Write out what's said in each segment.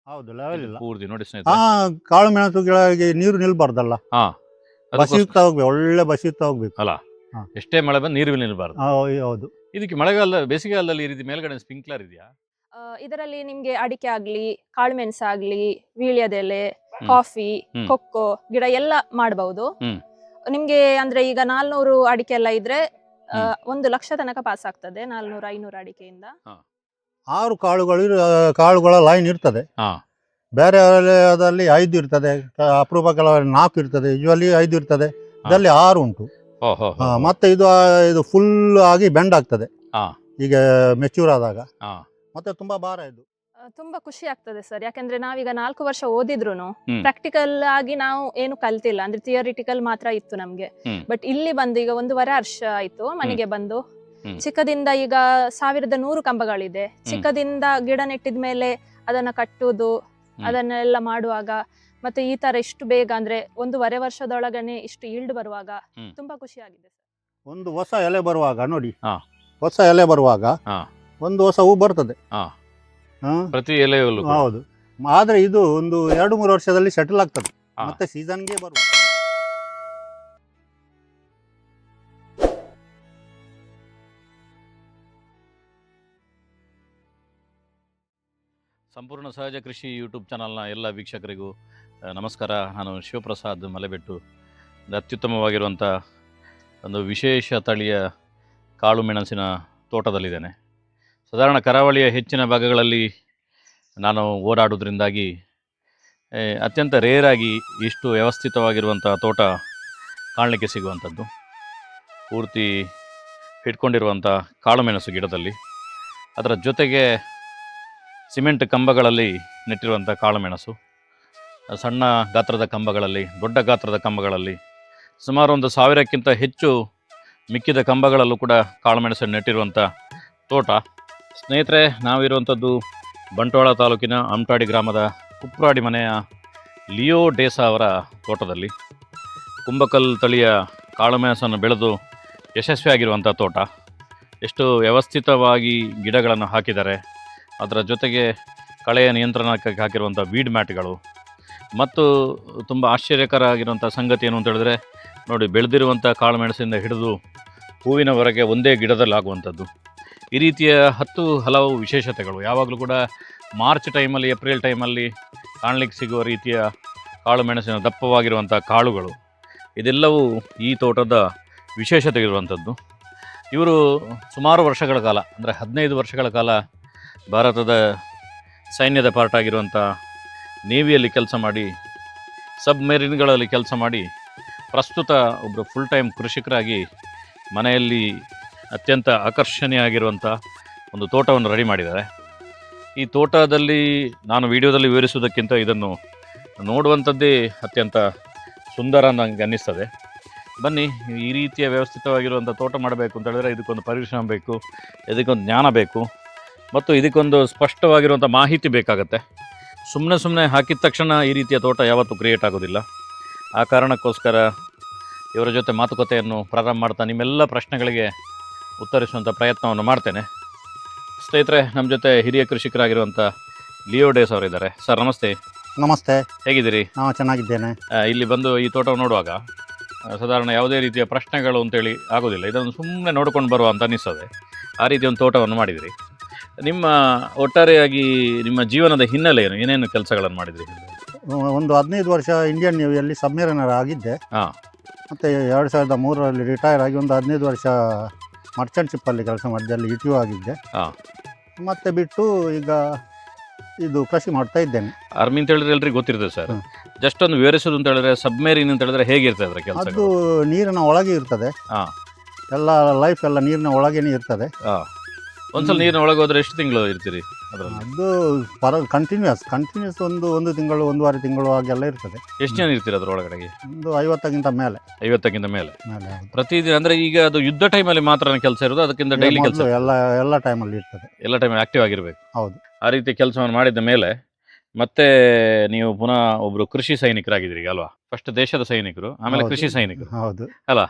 ಹೌದು, ಲೆವೆಲ್ ಇದು ಇಲ್ಲ. ಪೂರ್ತಿ ನೋಡಿ ಹಾ, ಸ್ನೇಹಿತರೆ. ಕಾಳು ಮೆಣಸು ಗಿಡಕ್ಕೆ ನೀರು ನಿಲ್ಬಾರ್ದಲ್ಲ, ಹಾ, ಬಸಿಯುತ್ತಾ ಅದಕ್ಕೋಸ್ಕರ ಹೋಗ್ಬೇಕು, ಒಳ್ಳೆ ಬಸಿಯುತ್ತಾ ಹೋಗ್ಬೇಕು. ಅಲ್ಲ, ಹಾ, ಎಷ್ಟೇ ಮಳೆ ಬಂದು ನೀರು ನಿಲ್ಬಾರ್ದು. ಹೌದು. ಇದಕ್ಕೆ ಮಳೆಗಾಲ ಬೇಸಿಗೆಗಾಲದಲ್ಲಿ ಈ ರೀತಿ ಮೇಲ್ಗಡೆ ಸ್ಪ್ರಿಂಕ್ಲರ್ ಇದೆಯಾ? ಇದರಲ್ಲಿ ನಿಮ್ಗೆ ಅಡಿಕೆ ಆಗ್ಲಿ, ಕಾಳುಮೆಣಸಾಗ್ಲಿ, ವೀಳ್ಯದೆಲೆ, ಹ್ಮ್ ಕಾಫಿ, ಹ್ಮ್ ಕೊಕ್ಕೋ ಗಿಡ ಎಲ್ಲ ಮಾಡಬಹುದು. ಹ್ಮ್ ನಿಮ್ಗೆ ಅಂದ್ರೆ ಈಗ 400 ಅಡಿಕೆ ಎಲ್ಲ ಇದ್ರೆ ಹ್ಮ್ 1 ಲಕ್ಷ ತನಕ ಪಾಸ್ ಆಗ್ತದೆ 400-500 ಅಡಿಕೆಯಿಂದ. ಹಾ 6 ಕಾಳುಗಳ ಲೈನ್ ಇರ್ತದೆ. ಹಾ ಬೇರೆ ಅದಲ್ಲಿ 5 ಇರ್ತದೆ, ಅಪರೂಪ ಕೆಲವರು 4 ಇರ್ತದೆ, ಯೂಶುವಲಿ 5 ಇರ್ತದೆ. ಹಾ. ಇದರಲ್ಲಿ 6 ಉಂಟು. ಹೋ ಹೋ ಹೋ ಹೋ. ಮತ್ತೆ ಇದು ಫುಲ್ ಆಗಿ ಬೆಂಡ್ ಆಗ್ತದೆ ಹಾ ಈಗ ಮೆಚ್ಯೂರ್ ಆದಾಗ. ಹಾ ಮತ್ತೆ ತುಂಬಾ ಭಾರ ಇದು. ತುಂಬಾ ಖುಷಿ ಆಗ್ತದೆ ಸರ್, ಯಾಕಂದ್ರೆ ನಾವೀಗ 4 ವರ್ಷ ಓದಿದ್ರು ಹ್ಮ್. ಪ್ರಾಕ್ಟಿಕಲ್ ಆಗಿ ನಾವು ಏನು ಕಲ್ತಿಲ್ಲ, ಅಂದ್ರೆ ಥಿಯರಿಟಿಕಲ್ ಮಾತ್ರ ಇತ್ತು ನಮ್ಗೆ. ಹ್ಮ್. ಬಟ್ ಇಲ್ಲಿ ಬಂದು ಈಗ 1.5 ವರ್ಷ ಆಯ್ತು ಮನೆಗೆ ಬಂದು. ಹ್ಮ್. ಚಿಕ್ಕದಿಂದ ಈಗ 1100 ಕಂಬಗಳಿದೆ. ಚಿಕ್ಕದಿಂದ ಗಿಡ ನೆಟ್ಟಿದ ಮೇಲೆ ಅದನ್ನ ಕಟ್ಟುವುದು, ಅದನ್ನೆಲ್ಲ ಮಾಡುವಾಗ ಮತ್ತೆ ಈ ತರ ಇಷ್ಟು ಬೇಗ ಅಂದ್ರೆ 1.5 ವರ್ಷದೊಳಗನೆ ಇಷ್ಟು ಈಲ್ಡ್ ಬರುವಾಗ ತುಂಬಾ ಖುಷಿ ಆಗಿದೆ ಸರ್. ಒಂದು ಹೊಸ ಎಲೆ ಬರುವಾಗ ನೋಡಿ, ಹಾ. ಹೊಸ ಎಲೆ ಬರುವಾಗ ಹಾ. ಒಂದು ಹೊಸ ಹೂ ಬರ್ತದೆ. ಹಾ. ಹಾ, ಪ್ರತಿ ಎಲೆಯಲ್ಲೂ ಕೂಡ. ಹೌದು. ಆದ್ರೆ ಇದು ಒಂದು 2-3 ವರ್ಷದಲ್ಲಿ ಸೆಟಲ್ ಆಗ್ತದೆ, ಹಾ. ಮತ್ತೆ ಸೀಸನ್ಗೆ ಬರುವ. ಸಂಪೂರ್ಣ ಸಹಜ ಕೃಷಿ ಯೂಟ್ಯೂಬ್ ಚಾನಲ್ನ ಎಲ್ಲ ವೀಕ್ಷಕರಿಗೂ ನಮಸ್ಕಾರ. ನಾನು ಶಿವಪ್ರಸಾದ್ ಮಲೆಬೆಟ್ಟು. ಒಂದು ಅತ್ಯುತ್ತಮವಾಗಿರುವಂಥ ಒಂದು ವಿಶೇಷ ತಳಿಯ ಕಾಳು ಮೆಣಸಿನ ತೋಟದಲ್ಲಿದ್ದೇನೆ. ಸಾಧಾರಣ ಕರಾವಳಿಯ ಹೆಚ್ಚಿನ ಭಾಗಗಳಲ್ಲಿ ನಾನು ಓಡಾಡೋದ್ರಿಂದಾಗಿ ಅತ್ಯಂತ ರೇರಾಗಿ ಇಷ್ಟು ವ್ಯವಸ್ಥಿತವಾಗಿರುವಂಥ ತೋಟ ಕಾಣಲಿಕ್ಕೆ ಸಿಗುವಂಥದ್ದು. ಪೂರ್ತಿ ಇಟ್ಕೊಂಡಿರುವಂಥ ಕಾಳು ಮೆಣಸು ಗಿಡದಲ್ಲಿ, ಅದರ ಜೊತೆಗೆ ಸಿಮೆಂಟ್ ಕಂಬಗಳಲ್ಲಿ ನೆಟ್ಟಿರುವಂಥ ಕಾಳುಮೆಣಸು, ಸಣ್ಣ ಗಾತ್ರದ ಕಂಬಗಳಲ್ಲಿ, ದೊಡ್ಡ ಗಾತ್ರದ ಕಂಬಗಳಲ್ಲಿ, ಸುಮಾರು ಒಂದು 1000ಕ್ಕಿಂತ ಹೆಚ್ಚು ಮಿಕ್ಕಿದ ಕಂಬಗಳಲ್ಲೂ ಕೂಡ ಕಾಳುಮೆಣಸನ್ನು ನೆಟ್ಟಿರುವಂಥ ತೋಟ. ಸ್ನೇಹಿತರೆ, ನಾವಿರುವಂಥದ್ದು ಬಂಟ್ವಾಳ ತಾಲೂಕಿನ ಅಮಟಾಡಿ ಗ್ರಾಮದ ಕುಪ್ರಾಡಿ ಮನೆಯ ಲಿಯೋ ಡೇಸಾ ಅವರ ತೋಟದಲ್ಲಿ. ಕುಂಬಕಲ್ ತಳಿಯ ಕಾಳುಮೆಣಸನ್ನು ಬೆಳೆದು ಯಶಸ್ವಿಯಾಗಿರುವಂಥ ತೋಟ. ಎಷ್ಟು ವ್ಯವಸ್ಥಿತವಾಗಿ ಗಿಡಗಳನ್ನು ಹಾಕಿದ್ದಾರೆ, ಅದರ ಜೊತೆಗೆ ಕಳೆಯ ನಿಯಂತ್ರಣಕ್ಕೆ ಹಾಕಿರುವಂಥ ವೀಡ್ ಮ್ಯಾಟ್ಗಳು, ಮತ್ತು ತುಂಬ ಆಶ್ಚರ್ಯಕರ ಆಗಿರುವಂಥ ಸಂಗತಿ ಏನು ಅಂತ ಹೇಳಿದ್ರೆ ನೋಡಿ, ಬೆಳೆದಿರುವಂಥ ಕಾಳುಮೆಣಸಿಂದ ಹಿಡಿದು ಹೂವಿನವರೆಗೆ ಒಂದೇ ಗಿಡದಲ್ಲಿ ಆಗುವಂಥದ್ದು. ಈ ರೀತಿಯ ಹಲವು ವಿಶೇಷತೆಗಳು ಯಾವಾಗಲೂ ಕೂಡ ಮಾರ್ಚ್ ಟೈಮಲ್ಲಿ, ಏಪ್ರಿಲ್ ಟೈಮಲ್ಲಿ ಕಾಣಲಿಕ್ಕೆ ಸಿಗುವ ರೀತಿಯ ಕಾಳುಮೆಣಸಿನ ದಪ್ಪವಾಗಿರುವಂಥ ಕಾಳುಗಳು, ಇದೆಲ್ಲವೂ ಈ ತೋಟದ ವಿಶೇಷತೆ ಇರುವಂಥದ್ದು. ಇವರು ಸುಮಾರು ವರ್ಷಗಳ ಕಾಲ, ಅಂದರೆ 15 ವರ್ಷಗಳ ಕಾಲ ಭಾರತದ ಸೈನ್ಯದ ಪಾರ್ಟ್ ಆಗಿರುವಂಥ ನೇವಿಯಲ್ಲಿ ಕೆಲಸ ಮಾಡಿ, ಸಬ್ಮೆರಿನ್ಗಳಲ್ಲಿ ಕೆಲಸ ಮಾಡಿ, ಪ್ರಸ್ತುತ ಒಬ್ಬರು ಫುಲ್ ಟೈಮ್ ಕೃಷಿಕರಾಗಿ ಮನೆಯಲ್ಲಿ ಅತ್ಯಂತ ಆಕರ್ಷಣೀಯ ಆಗಿರುವಂಥ ಒಂದು ತೋಟವನ್ನು ರೆಡಿ ಮಾಡಿದ್ದಾರೆ. ಈ ತೋಟದಲ್ಲಿ ನಾನು ವಿಡಿಯೋದಲ್ಲಿ ವಿವರಿಸುವುದಕ್ಕಿಂತ ಇದನ್ನು ನೋಡುವಂಥದ್ದೇ ಅತ್ಯಂತ ಸುಂದರ ನನಗೆ ಅನ್ನಿಸ್ತದೆ. ಬನ್ನಿ, ಈ ರೀತಿಯ ವ್ಯವಸ್ಥಿತವಾಗಿರುವಂಥ ತೋಟ ಮಾಡಬೇಕು ಅಂತ ಹೇಳಿದ್ರೆ ಇದಕ್ಕೊಂದು ಪರಿಶ್ರಮ ಬೇಕು, ಇದಕ್ಕೊಂದು ಜ್ಞಾನ ಬೇಕು, ಮತ್ತು ಇದಕ್ಕೊಂದು ಸ್ಪಷ್ಟವಾಗಿರುವಂಥ ಮಾಹಿತಿ ಬೇಕಾಗತ್ತೆ. ಸುಮ್ಮನೆ ಹಾಕಿದ ತಕ್ಷಣ ಈ ರೀತಿಯ ತೋಟ ಯಾವತ್ತೂ ಕ್ರಿಯೇಟ್ ಆಗೋದಿಲ್ಲ. ಆ ಕಾರಣಕ್ಕೋಸ್ಕರ ಇವರ ಜೊತೆ ಮಾತುಕತೆಯನ್ನು ಪ್ರಾರಂಭ ಮಾಡ್ತಾ ನಿಮ್ಮೆಲ್ಲ ಪ್ರಶ್ನೆಗಳಿಗೆ ಉತ್ತರಿಸುವಂಥ ಪ್ರಯತ್ನವನ್ನು ಮಾಡ್ತೇನೆ. ಸ್ನೇಹಿತರೆ, ನಮ್ಮ ಜೊತೆ ಹಿರಿಯ ಕೃಷಿಕರಾಗಿರುವಂಥ ಲಿಯೋ ಡೇಸ್ ಅವರಿದ್ದಾರೆ. ಸರ್ ನಮಸ್ತೆ. ನಮಸ್ತೆ. ಹೇಗಿದ್ದೀರಿ? ನಾನು ಚೆನ್ನಾಗಿದ್ದೇನೆ. ಇಲ್ಲಿ ಬಂದು ಈ ತೋಟವನ್ನು ನೋಡುವಾಗ ಸಾಧಾರಣ ಯಾವುದೇ ರೀತಿಯ ಪ್ರಶ್ನೆಗಳು ಅಂತೇಳಿ ಆಗೋದಿಲ್ಲ, ಇದನ್ನು ಸುಮ್ಮನೆ ನೋಡ್ಕೊಂಡು ಬರುವ ಅಂತ ಅನ್ನಿಸ್ತದೆ. ಆ ರೀತಿ ಒಂದು ತೋಟವನ್ನು ಮಾಡಿದಿರಿ. ನಿಮ್ಮ ಒಟ್ಟಾರೆಯಾಗಿ ನಿಮ್ಮ ಜೀವನದ ಹಿನ್ನೆಲೆ ಏನು, ಏನೇನು ಕೆಲಸಗಳನ್ನು ಮಾಡಿದ್ರಿ? ಒಂದು 15 ವರ್ಷ ಇಂಡಿಯನ್ ನೇವಿಯಲ್ಲಿ ಸಬ್ಮೆರಿನರ್ ಆಗಿದ್ದೆ. ಹಾಂ. ಮತ್ತು 2003ರಲ್ಲಿ ರಿಟೈರ್ ಆಗಿ ಒಂದು 15 ವರ್ಷ ಮರ್ಚೆಂಟ್ ಶಿಪ್ಪಲ್ಲಿ ಕೆಲಸ ಮಾಡಿದ್ದೆ, ಅಲ್ಲಿ ಇಟಿಯು ಆಗಿದ್ದೆ. ಹಾಂ. ಮತ್ತೆ ಬಿಟ್ಟು ಈಗ ಇದು ಕೃಷಿ ಮಾಡ್ತಾ ಇದ್ದೇನೆ. ಆರ್ಮಿ ಅಂತ ಹೇಳಿದ್ರೆ ಎಲ್ರಿಗೂ ಗೊತ್ತಿರ್ತದೆ ಸರ್. ಜಸ್ಟ್ ಒಂದು ವಿವರಿಸೋದು ಅಂತ ಹೇಳಿದ್ರೆ, ಸಬ್ಮೆರಿನ್ ಅಂತ ಹೇಳಿದ್ರೆ ಹೇಗಿರ್ತದೆ ಅದರ ಕೆಲಸ? ಅದು ನೀರಿನ ಒಳಗೆ ಇರ್ತದೆ. ಹಾಂ. ಎಲ್ಲ ಲೈಫ್ ಎಲ್ಲ ನೀರಿನ ಒಳಗೇನೆ ಇರ್ತದೆ. ಹಾಂ. ಒಂದ್ಸಲ ನೀರಿನ ಒಳಗೆ ಹೋದ್ರೆ ಎಷ್ಟು ತಿಂಗಳು ಇರ್ತೀರಿ ಅದರಲ್ಲಿ? ಅದು ಕಂಟಿನ್ಯೂಸ್ ಒಂದು ತಿಂಗಳು, 1.5 ತಿಂಗಳು ಹಾಗೆಲ್ಲ ಇರ್ತದೆ. ಎಷ್ಟು ಜನ ಇರ್ತೀರಿ ಅದರೊಳಗಡೆಗೆ? ಒಂದು 50ಕ್ಕಿಂತ ಮೇಲೆ. 50ಕ್ಕಿಂತ ಮೇಲೆ ಪ್ರತಿದಿನ? ಅಂದರೆ ಈಗ ಅದು ಯುದ್ಧ ಟೈಮಲ್ಲಿ ಮಾತ್ರ ಕೆಲಸ ಇರೋದು, ಅದಕ್ಕಿಂತ ಡೈಲಿ ಕೆಲಸ? ಎಲ್ಲ ಟೈಮಲ್ಲಿ ಇರ್ತದೆ. ಎಲ್ಲ ಟೈಮಲ್ಲಿ ಆಕ್ಟಿವ್ ಆಗಿರಬೇಕು. ಹೌದು. ಆ ರೀತಿ ಕೆಲಸವನ್ನು ಮಾಡಿದ ಮೇಲೆ ಮತ್ತೆ ನೀವು ಪುನಃ ಒಬ್ಬರು ಕೃಷಿ ಸೈನಿಕರಾಗಿದ್ದೀರಿ ಅಲ್ವಾ? ಫಸ್ಟ್ ದೇಶದ ಸೈನಿಕರು, ಆಮೇಲೆ ಕೃಷಿ ಸೈನಿಕರು. ಹೌದು ಅಲ್ಲ?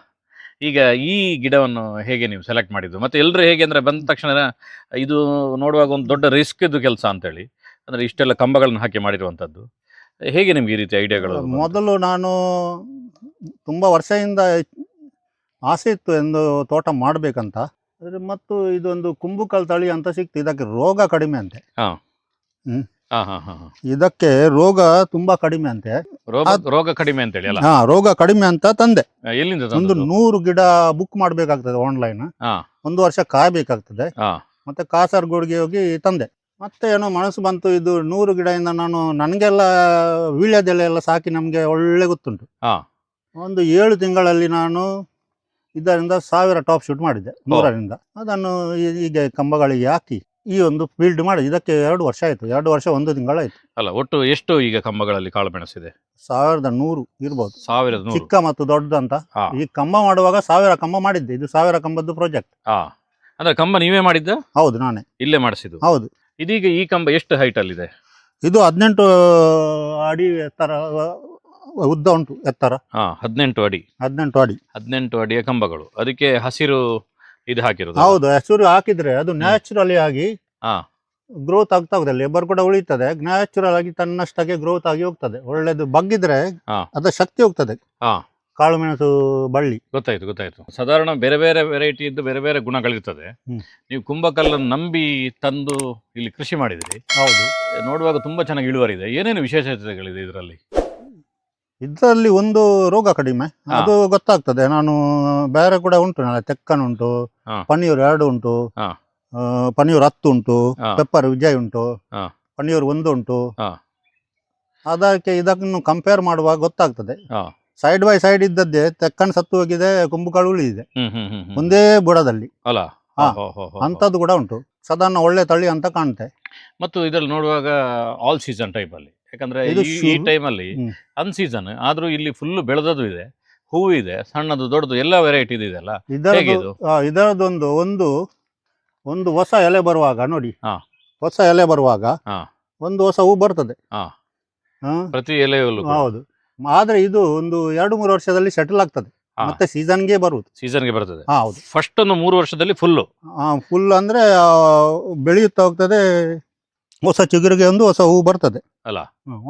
ಈಗ ಈ ಗಿಡವನ್ನು ಹೇಗೆ ನೀವು ಸೆಲೆಕ್ಟ್ ಮಾಡಿದ್ದು? ಮತ್ತು ಎಲ್ಲರೂ ಹೇಗೆ ಅಂದರೆ ಬಂದ ತಕ್ಷಣ ಇದು ನೋಡುವಾಗ ಒಂದು ದೊಡ್ಡ ರಿಸ್ಕ್ ಇದ್ದು ಕೆಲಸ ಅಂತೇಳಿ, ಅಂದರೆ ಇಷ್ಟೆಲ್ಲ ಕಂಬಗಳನ್ನು ಹಾಕಿ ಮಾಡಿರುವಂಥದ್ದು. ಹೇಗೆ ನಿಮ್ಗೆ ಈ ರೀತಿ ಐಡಿಯಾಗಳು ಬಂತು? ಮೊದಲು ನಾನು ತುಂಬ ವರ್ಷದಿಂದ ಆಸೆ ಇತ್ತು ಎಂದು ತೋಟ ಮಾಡಬೇಕಂತ. ಆದರೆ ಮತ್ತು ಇದೊಂದು ಕುಂಬುಕಲ್ ತಳಿ ಅಂತ ಸಿಕ್ತು. ಇದಕ್ಕೆ ರೋಗ ಕಡಿಮೆ ಅಂತೆ. ಹಾಂ ಹ್ಮ್. ಹಾಂ ಹಾಂ ಹಾಂ ಇದಕ್ಕೆ ರೋಗ ತುಂಬಾ ಕಡಿಮೆ ಅಂತೆ. ರೋಗ ಕಡಿಮೆ ಅಂತೇಳಿ ಅಲ್ಲ? ಹಾ, ರೋಗ ಕಡಿಮೆ ಅಂತ ತಂದೆ. ಎಲ್ಲಿಂದ ಒಂದು ತಂದದ್ದು? 100 ಗಿಡ ಬುಕ್ ಮಾಡಬೇಕಾಗ್ತದೆ ಆನ್ಲೈನ್. ಹಾಂ 1 ವರ್ಷ ಕಾಯಬೇಕಾಗ್ತದೆ. ಹಾಂ ಮತ್ತೆ ಕಾಸರಗೋಡಿಗೆ ಹೋಗಿ ತಂದೆ. ಮತ್ತೆ ಏನೋ ಮನಸ್ಸು ಬಂತು, ಇದು 100 ಗಿಡದಿಂದ ನಾನು ನನಗೆಲ್ಲ ವೀಳ್ಯದೆಲೆ ಎಲ್ಲ ಸಾಕಿ ನಮಗೆ ಒಳ್ಳೆ ಗೊತ್ತುಂಟು. ಹಾಂ ಒಂದು 7 ತಿಂಗಳಲ್ಲಿ ನಾನು ಇದರಿಂದ 1000 ಟಾಪ್ ಶೂಟ್ ಮಾಡಿದ್ದೆ 100ರಿಂದ. ಅದನ್ನು ಹೀಗೆ ಕಂಬಗಳಿಗೆ ಹಾಕಿ ಈ ಒಂದು ಫೀಲ್ಡ್ ಮಾಡಿ ಇದಕ್ಕೆ 2 ವರ್ಷ ಆಯಿತು. 2 ವರ್ಷ 1 ತಿಂಗಳಾಯಿತು. ಅಲ್ಲ, ಒಟ್ಟು ಎಷ್ಟು ಈಗ ಕಂಬಗಳಲ್ಲಿ ಕಾಳು ಮೆಣಸಿದೆ? 1100 ಇರ್ಬೋದು, 1100. ಚಿಕ್ಕ ಮತ್ತು ದೊಡ್ಡದಂತ. ಹಾ. ಈ ಕಂಬ ಮಾಡುವಾಗ 1000 ಕಂಬ ಮಾಡಿದ್ದೆ. ಇದು 1000 ಕಂಬದ್ದು ಪ್ರಾಜೆಕ್ಟ್. ಹಾಂ, ಅಂದರೆ ಕಂಬ ನೀವೇ ಮಾಡಿದ್ದ? ಹೌದು, ನಾನೇ. ಇಲ್ಲೇ ಮಾಡಿಸಿದ್ದು? ಹೌದು. ಇದೀಗ ಈ ಕಂಬ ಎಷ್ಟು ಹೈಟಲ್ಲಿದೆ? ಇದು 18 ಅಡಿ ಎತ್ತರ ಉದ್ದ ಉಂಟು. ಎತ್ತರ 18 ಅಡಿ. 18 ಅಡಿ. 18 ಅಡಿಯ ಕಂಬಗಳು. ಅದಕ್ಕೆ ಹಸಿರು ಇದು ಹಾಕಿರೋದು? ಹೌದು, ಹಸಿರು ಹಾಕಿದ್ರೆ ಅದು ನ್ಯಾಚುರಲಿ ಆಗಿ ಹಾ ಗ್ರೋತ್ ಆಗ್ತಾ ಹೋಗ್ತದೆ. ಲೇಬರ್ ಕೂಡ ಉಳಿತದೆ. ನ್ಯಾಚುರಲ್ ಆಗಿ ತನ್ನಷ್ಟಕ್ಕೆ ಗ್ರೋತ್ ಆಗಿ ಹೋಗ್ತದೆ. ಒಳ್ಳೇದು ಬಗ್ಗಿದ್ರೆ ಅದ ಶಕ್ತಿ ಹೋಗ್ತದೆ. ಕಾಳು ಮೆಣಸು ಬಳ್ಳಿ. ಗೊತ್ತಾಯ್ತು ಗೊತ್ತಾಯ್ತು. ಸಾಧಾರಣ ಬೇರೆ ಬೇರೆ ವೆರೈಟಿ ಇದ್ದು ಬೇರೆ ಬೇರೆ ಗುಣಗಳಿರ್ತದೆ. ನೀವು ಕುಂಬಕಲ್ಲನ್ನು ನಂಬಿ ತಂದು ಇಲ್ಲಿ ಕೃಷಿ ಮಾಡಿದಿರಿ. ಹೌದು. ನೋಡುವಾಗ ತುಂಬಾ ಚೆನ್ನಾಗಿ ಇಳುವರಿ ಇದೆ. ಏನೇನು ವಿಶೇಷತೆಗಳಿದೆ ಇದರಲ್ಲಿ? ಇದರಲ್ಲಿ ಒಂದು ರೋಗ ಕಡಿಮೆ, ಅದು ಗೊತ್ತಾಗ್ತದೆ. ನಾನು ಬೇರೆ ಕೂಡ ಉಂಟು, ತೆಕ್ಕನ್ ಉಂಟು, ಪನ್ನೀರ್ 2 ಉಂಟು, ಪನ್ನೀರ್ 10 ಉಂಟು, ಪೆಪ್ಪರ್ ವಿಜಯ್ ಉಂಟು, ಪನ್ನೀರ್ 1 ಉಂಟು. ಅದಕ್ಕೆ ಇದನ್ನು ಕಂಪೇರ್ ಮಾಡುವಾಗ ಗೊತ್ತಾಗ್ತದೆ. ಸೈಡ್ ಬೈ ಸೈಡ್ ಇದ್ದದ್ದೇ ತೆಕ್ಕನ್ ಸತ್ತು ಹೋಗಿದೆ, ಕುಂಬುಕಾಳು ಉಳಿದಿದೆ ಒಂದೇ ಬುಡದಲ್ಲಿ. ಅಂತದ್ದು ಕೂಡ ಉಂಟು. ಸಾಧಾರಣ ಒಳ್ಳೆ ತಳಿ ಅಂತ ಕಾಣುತ್ತೆ. ಮತ್ತು ಇದರಲ್ಲಿ ನೋಡುವಾಗ ಆಲ್ ಸೀಸನ್ ಟೈಪ್ ಅಲ್ಲಿ, ಯಾಕಂದ್ರೆ ಈ ಟೈಮಲ್ಲಿ ಅನ್ ಸೀಸನ್ ಆದ್ರೂ ಇಲ್ಲಿ ಫುಲ್ ಬೆಳೆದದ್ದು ಇದೆ, ಹೂವು ಇದೆ, ಸಣ್ಣದು ದೊಡ್ಡದು ಎಲ್ಲ ವೆರೈಟಿ ಇದೆ ಅಲ್ಲ. ಇದರದೊಂದು ಒಂದು ಹೊಸ ಎಲೆ ಬರುವಾಗ ನೋಡಿ, ಹೊಸ ಎಲೆ ಬರುವಾಗ ಒಂದು ಹೊಸ ಹೂ ಬರ್ತದೆ ಪ್ರತಿ ಎಲೆಯಲ್ಲೂ. ಹೌದು. ಆದ್ರೆ ಇದು ಒಂದು 2-3 ವರ್ಷದಲ್ಲಿ ಸೆಟಲ್ ಆಗ್ತದೆ. ಮತ್ತೆ ಸೀಸನ್ಗೆ ಬರುವುದು. ಸೀಸನ್ಗೆ ಬರ್ತದೆ. ಹೌದು. ಫಸ್ಟ್ ಒಂದು 3 ವರ್ಷದಲ್ಲಿ ಫುಲ್ ಅಂದ್ರೆ ಬೆಳೆಯುತ್ತಾ ಹೋಗ್ತದೆ. ಹೊಸ ಚಿಗುರಿಗೆ ಒಂದು ಹೊಸ ಹೂ ಬರ್ತದೆ ಅಲ್ಲ.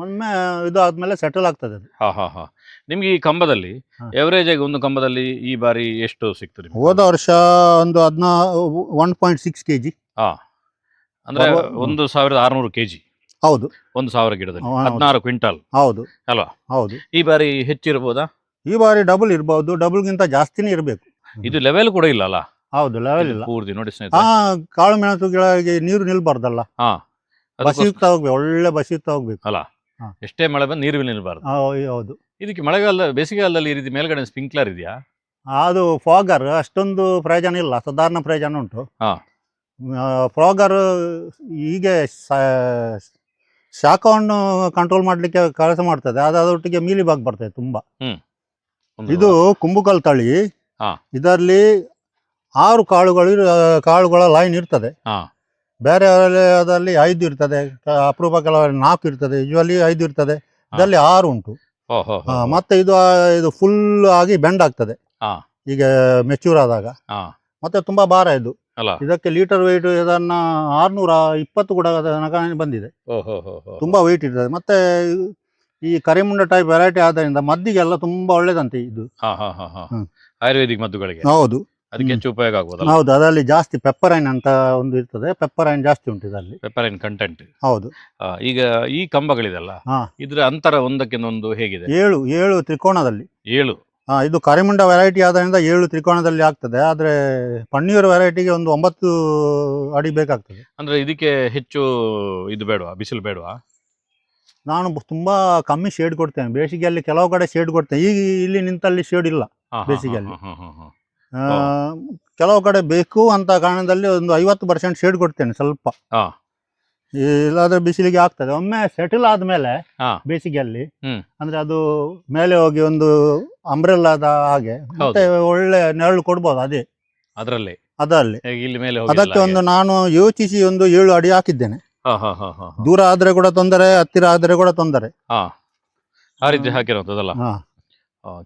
ಒಮ್ಮೆ ಇದು ಆದ್ಮೇಲೆ ಸೆಟಲ್ ಆಗ್ತದೆ ಅದು. ನಿಮ್ಗೆ ಈ ಕಂಬದಲ್ಲಿ ಎವರೇಜ್ ಆಗಿ ಒಂದು ಕಂಬದಲ್ಲಿ ಈ ಬಾರಿ ಎಷ್ಟು ಸಿಕ್ತು? ಹೋದ ವರ್ಷ ಒಂದು 1.6 kg. ಅಂದ್ರೆ 1600 kg. ಹೌದು. 1000 ಗಿಡದಲ್ಲಿ 16 ಕ್ವಿಂಟಲ್. ಹೌದು ಅಲ್ವಾ? ಹೌದು. ಈ ಬಾರಿ ಹೆಚ್ಚಿರಬಹುದಾ? ಈ ಬಾರಿ ಡಬಲ್ ಇರಬಹುದು. ಡಬಲ್ಗಿಂತ ಜಾಸ್ತಿನೇ ಇರಬೇಕು. ಇದು ಲೆವೆಲ್ ಕೂಡ ಇಲ್ಲ ಅಲ್ಲ? ಹೌದು, ಲೆವೆಲ್ ಇಲ್ಲ. ಪೂರ್ತಿ ನೋಡಿ ಸ್ನೇಹಿತರೆ, ಕಾಳು ಮೆಣಸು ಗಿಡಕ್ಕೆ ನೀರು ನಿಲ್ಬಾರ್ದಲ್ಲ. ಬಸಿಯುತ್ತಾ ಹೋಗ್ಬೇಕು, ಒಳ್ಳೆ ಬಸಿಯುತ್ತಾ ಹೋಗ್ಬೇಕು ಅಲ್ಲ. ಎಷ್ಟೇ ಮಳೆ ಬಂದು ನೀರು ನಿಲ್ಬಾರ್ದು. ಹೌದು. ಇದಕ್ಕೆ ಮಳೆಗಾಲ ಬೇಸಿಗೆಗಾಲದಲ್ಲಿ ಈ ರೀತಿ ಮೇಲ್ಗಡೆ ಸ್ಪ್ರಿಂಕ್ಲರ್ ಇದೆಯಾ? ಅದು ಫಾಗರ್ ಅಷ್ಟೊಂದು ಪ್ರಯೋಜನ ಇಲ್ಲ, ಸಾಧಾರಣ ಪ್ರಯೋಜನ ಉಂಟು. ಫಾಗರ್ ಹೀಗೆ ಶಾಖವನ್ನು ಕಂಟ್ರೋಲ್ ಮಾಡ್ಲಿಕ್ಕೆ ಕೆಲಸ ಮಾಡ್ತದೆ. ಅದರೊಟ್ಟಿಗೆ ಮೀಲಿ ಬಾಗ್ ಬರ್ತದೆ ತುಂಬಾ. ಇದು ಕುಂಬುಕಲ್ ತಳಿ. ಇದರಲ್ಲಿ 6 ಕಾಳುಗಳ ಲೈನ್ ಇರ್ತದೆ. ಬೇರೆ ಅದರಲ್ಲಿ 5 ಇರ್ತದೆ, ಅಪರೂಪ ಕೆಲವರಲ್ಲಿ 4 ಇರ್ತದೆ, ಯೂಶುವಲಿ 5 ಇರ್ತದೆ. ಇದರಲ್ಲಿ 6 ಉಂಟು. ಮತ್ತೆ ಇದು ಫುಲ್ ಆಗಿ ಬೆಂಡ್ ಆಗ್ತದೆ ಈಗ ಮೆಚ್ಯೂರ್ ಆದಾಗ. ಮತ್ತೆ ತುಂಬಾ ಭಾರ ಇದು. ಇದಕ್ಕೆ ಲೀಟರ್ ವೆಯ್ಟ್ ಇದನ್ನ 620 ಕೂಡ ಬಂದಿದೆ. ತುಂಬಾ ವೆಯ್ಟ್ ಇರ್ತದೆ. ಮತ್ತೆ ಈ ಕರಿಮುಂಡ ಟೈಪ್ ವೆರೈಟಿ ಆದ್ದರಿಂದ ಮದ್ದಿಗೆಲ್ಲ ತುಂಬಾ ಒಳ್ಳೇದಂತೆ ಇದು. ಆಯುರ್ವೇದಿಕ್ ಮದ್ದುಗಳಿಗೆ. ಹೌದು, ಅದಕ್ಕೆ ಹೆಚ್ಚು ಉಪಯೋಗ ಆಗ್ಬೋದು. ಹೌದು. ಅದರಲ್ಲಿ ಜಾಸ್ತಿ ಪೆಪ್ಪರೈನ್ ಅಂತ ಒಂದು ಇರ್ತದೆ. ಪೆಪ್ಪರೈನ್ ಜಾಸ್ತಿ ಉಂಟು ಇದರಲ್ಲಿ, ಪೆಪ್ಪರೈನ್ ಕಂಟೆಂಟ್. ಹೌದು. ಈಗ ಈ ಕಂಬಗಳಿದೆಲ್ಲ, ಇದ್ರ ಅಂತರ ಒಂದಕ್ಕಿಂತ ಹೇಗಿದೆ? 7 ತ್ರಿಕೋನದಲ್ಲಿ. 7. ಇದು ಕರಿಮುಂಡ ವೆರೈಟಿ ಆದ್ರಿಂದ 7 ತ್ರಿಕೋನದಲ್ಲಿ ಆಗ್ತದೆ. ಆದ್ರೆ ಪನ್ನೀರ್ ವೆರೈಟಿಗೆ ಒಂದು 9 ಅಡಿ ಬೇಕಾಗ್ತದೆ. ಅಂದ್ರೆ ಇದಕ್ಕೆ ಹೆಚ್ಚು ಇದು ಬೇಡವಾ, ಬಿಸಿಲು ಬೇಡವಾ? ನಾನು ತುಂಬಾ ಕಮ್ಮಿ ಶೇಡ್ ಕೊಡ್ತೇನೆ. ಬೇಸಿಗೆಯಲ್ಲಿ ಕೆಲವು ಕಡೆ ಶೇಡ್ ಕೊಡ್ತೇನೆ. ಈಗ ಇಲ್ಲಿ ನಿಂತಲ್ಲಿ ಶೇಡ್ ಇಲ್ಲ ಬೇಸಿಗೆಯಲ್ಲಿ. ಕೆಲವು ಕಡೆ ಬೇಕು ಅಂತ ಕಾರಣದಲ್ಲಿ ಒಂದು 50% ಶೇಡ್ ಕೊಡ್ತೇನೆ ಸ್ವಲ್ಪ. ಇಲ್ಲಾದ್ರೆ ಬಿಸಿಲಿಗೆ ಆಗ್ತದೆ. ಒಮ್ಮೆ ಸೆಟಲ್ ಆದ್ಮೇಲೆ ಬೇಸಿಗೆಯಲ್ಲಿ ಅಂದ್ರೆ ಅದು ಮೇಲೆ ಹೋಗಿ ಒಂದು ಅಂಬ್ರೆಲ್ಲಾದ ಹಾಗೆ ಮತ್ತೆ ಒಳ್ಳೆ ನೆರಳು ಕೊಡ್ಬೋದು. ಅದರಲ್ಲಿ ಅದಕ್ಕೆ ಒಂದು ನಾನು ಯೋಚಿಸಿ ಒಂದು 7 ಅಡಿ ಹಾಕಿದ್ದೇನೆ. ದೂರ ಆದ್ರೆ ಕೂಡ ತೊಂದರೆ, ಹತ್ತಿರ ಆದ್ರೆ ಕೂಡ ತೊಂದರೆ. ಆ ರೀತಿ ಹಾಕಿರೋದಲ್ಲ.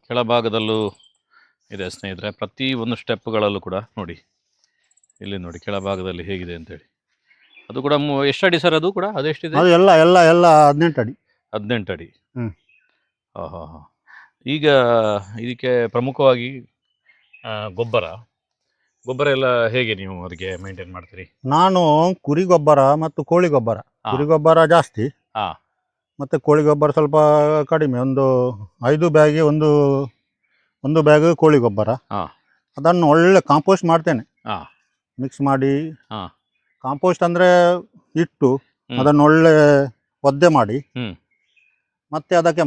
ಕೆಳಭಾಗದಲ್ಲೂ ಇದೆ ಸ್ನೇಹಿತರೆ. ಪ್ರತಿ ಒಂದು ಸ್ಟೆಪ್ಗಳಲ್ಲೂ ಕೂಡ ನೋಡಿ, ಇಲ್ಲಿ ನೋಡಿ ಕೆಳಭಾಗದಲ್ಲಿ ಹೇಗಿದೆ ಅಂತೇಳಿ. ಅದು ಕೂಡ ಎಷ್ಟು ಅಡಿ ಸರ್ ಅದು ಕೂಡ ಅದೆಷ್ಟಿದೆ? ಅದು ಎಲ್ಲ 18 ಅಡಿ. 18 ಅಡಿ. ಹ್ಮ್. ಹಾಂ. ಈಗ ಇದಕ್ಕೆ ಪ್ರಮುಖವಾಗಿ ಗೊಬ್ಬರ ಎಲ್ಲ ಹೇಗೆ ನೀವು ಅದಕ್ಕೆ ಮೇಂಟೈನ್ ಮಾಡ್ತೀರಿ? ನಾನು ಕುರಿ ಗೊಬ್ಬರ ಮತ್ತು ಕೋಳಿ ಗೊಬ್ಬರ, ಕುರಿ ಗೊಬ್ಬರ ಜಾಸ್ತಿ, ಹಾ. ಮತ್ತೆ ಕೋಳಿ ಗೊಬ್ಬರ ಸ್ವಲ್ಪ ಕಡಿಮೆ. ಒಂದು 5 ಬ್ಯಾಗಿಗೆ ಒಂದು ಬ್ಯಾಗ್ ಕೋಳಿ ಗೊಬ್ಬರ. ಹಾ. ಅದನ್ನು ಒಳ್ಳೆ ಕಾಂಪೋಸ್ಟ್ ಮಾಡ್ತೇನೆ. ಹಾ. ಮಿಕ್ಸ್ ಮಾಡಿ. ಹಾ. ಕಾಂಪೋಸ್ಟ್ ಅಂದ್ರೆ ಇಟ್ಟು ಹ್ಮ್. ಅದನ್ನು ಒಳ್ಳೆ ಒದ್ದೆ ಮಾಡಿ, ಹ್ಮ್. ಮತ್ತೆ ಅದಕ್ಕೆ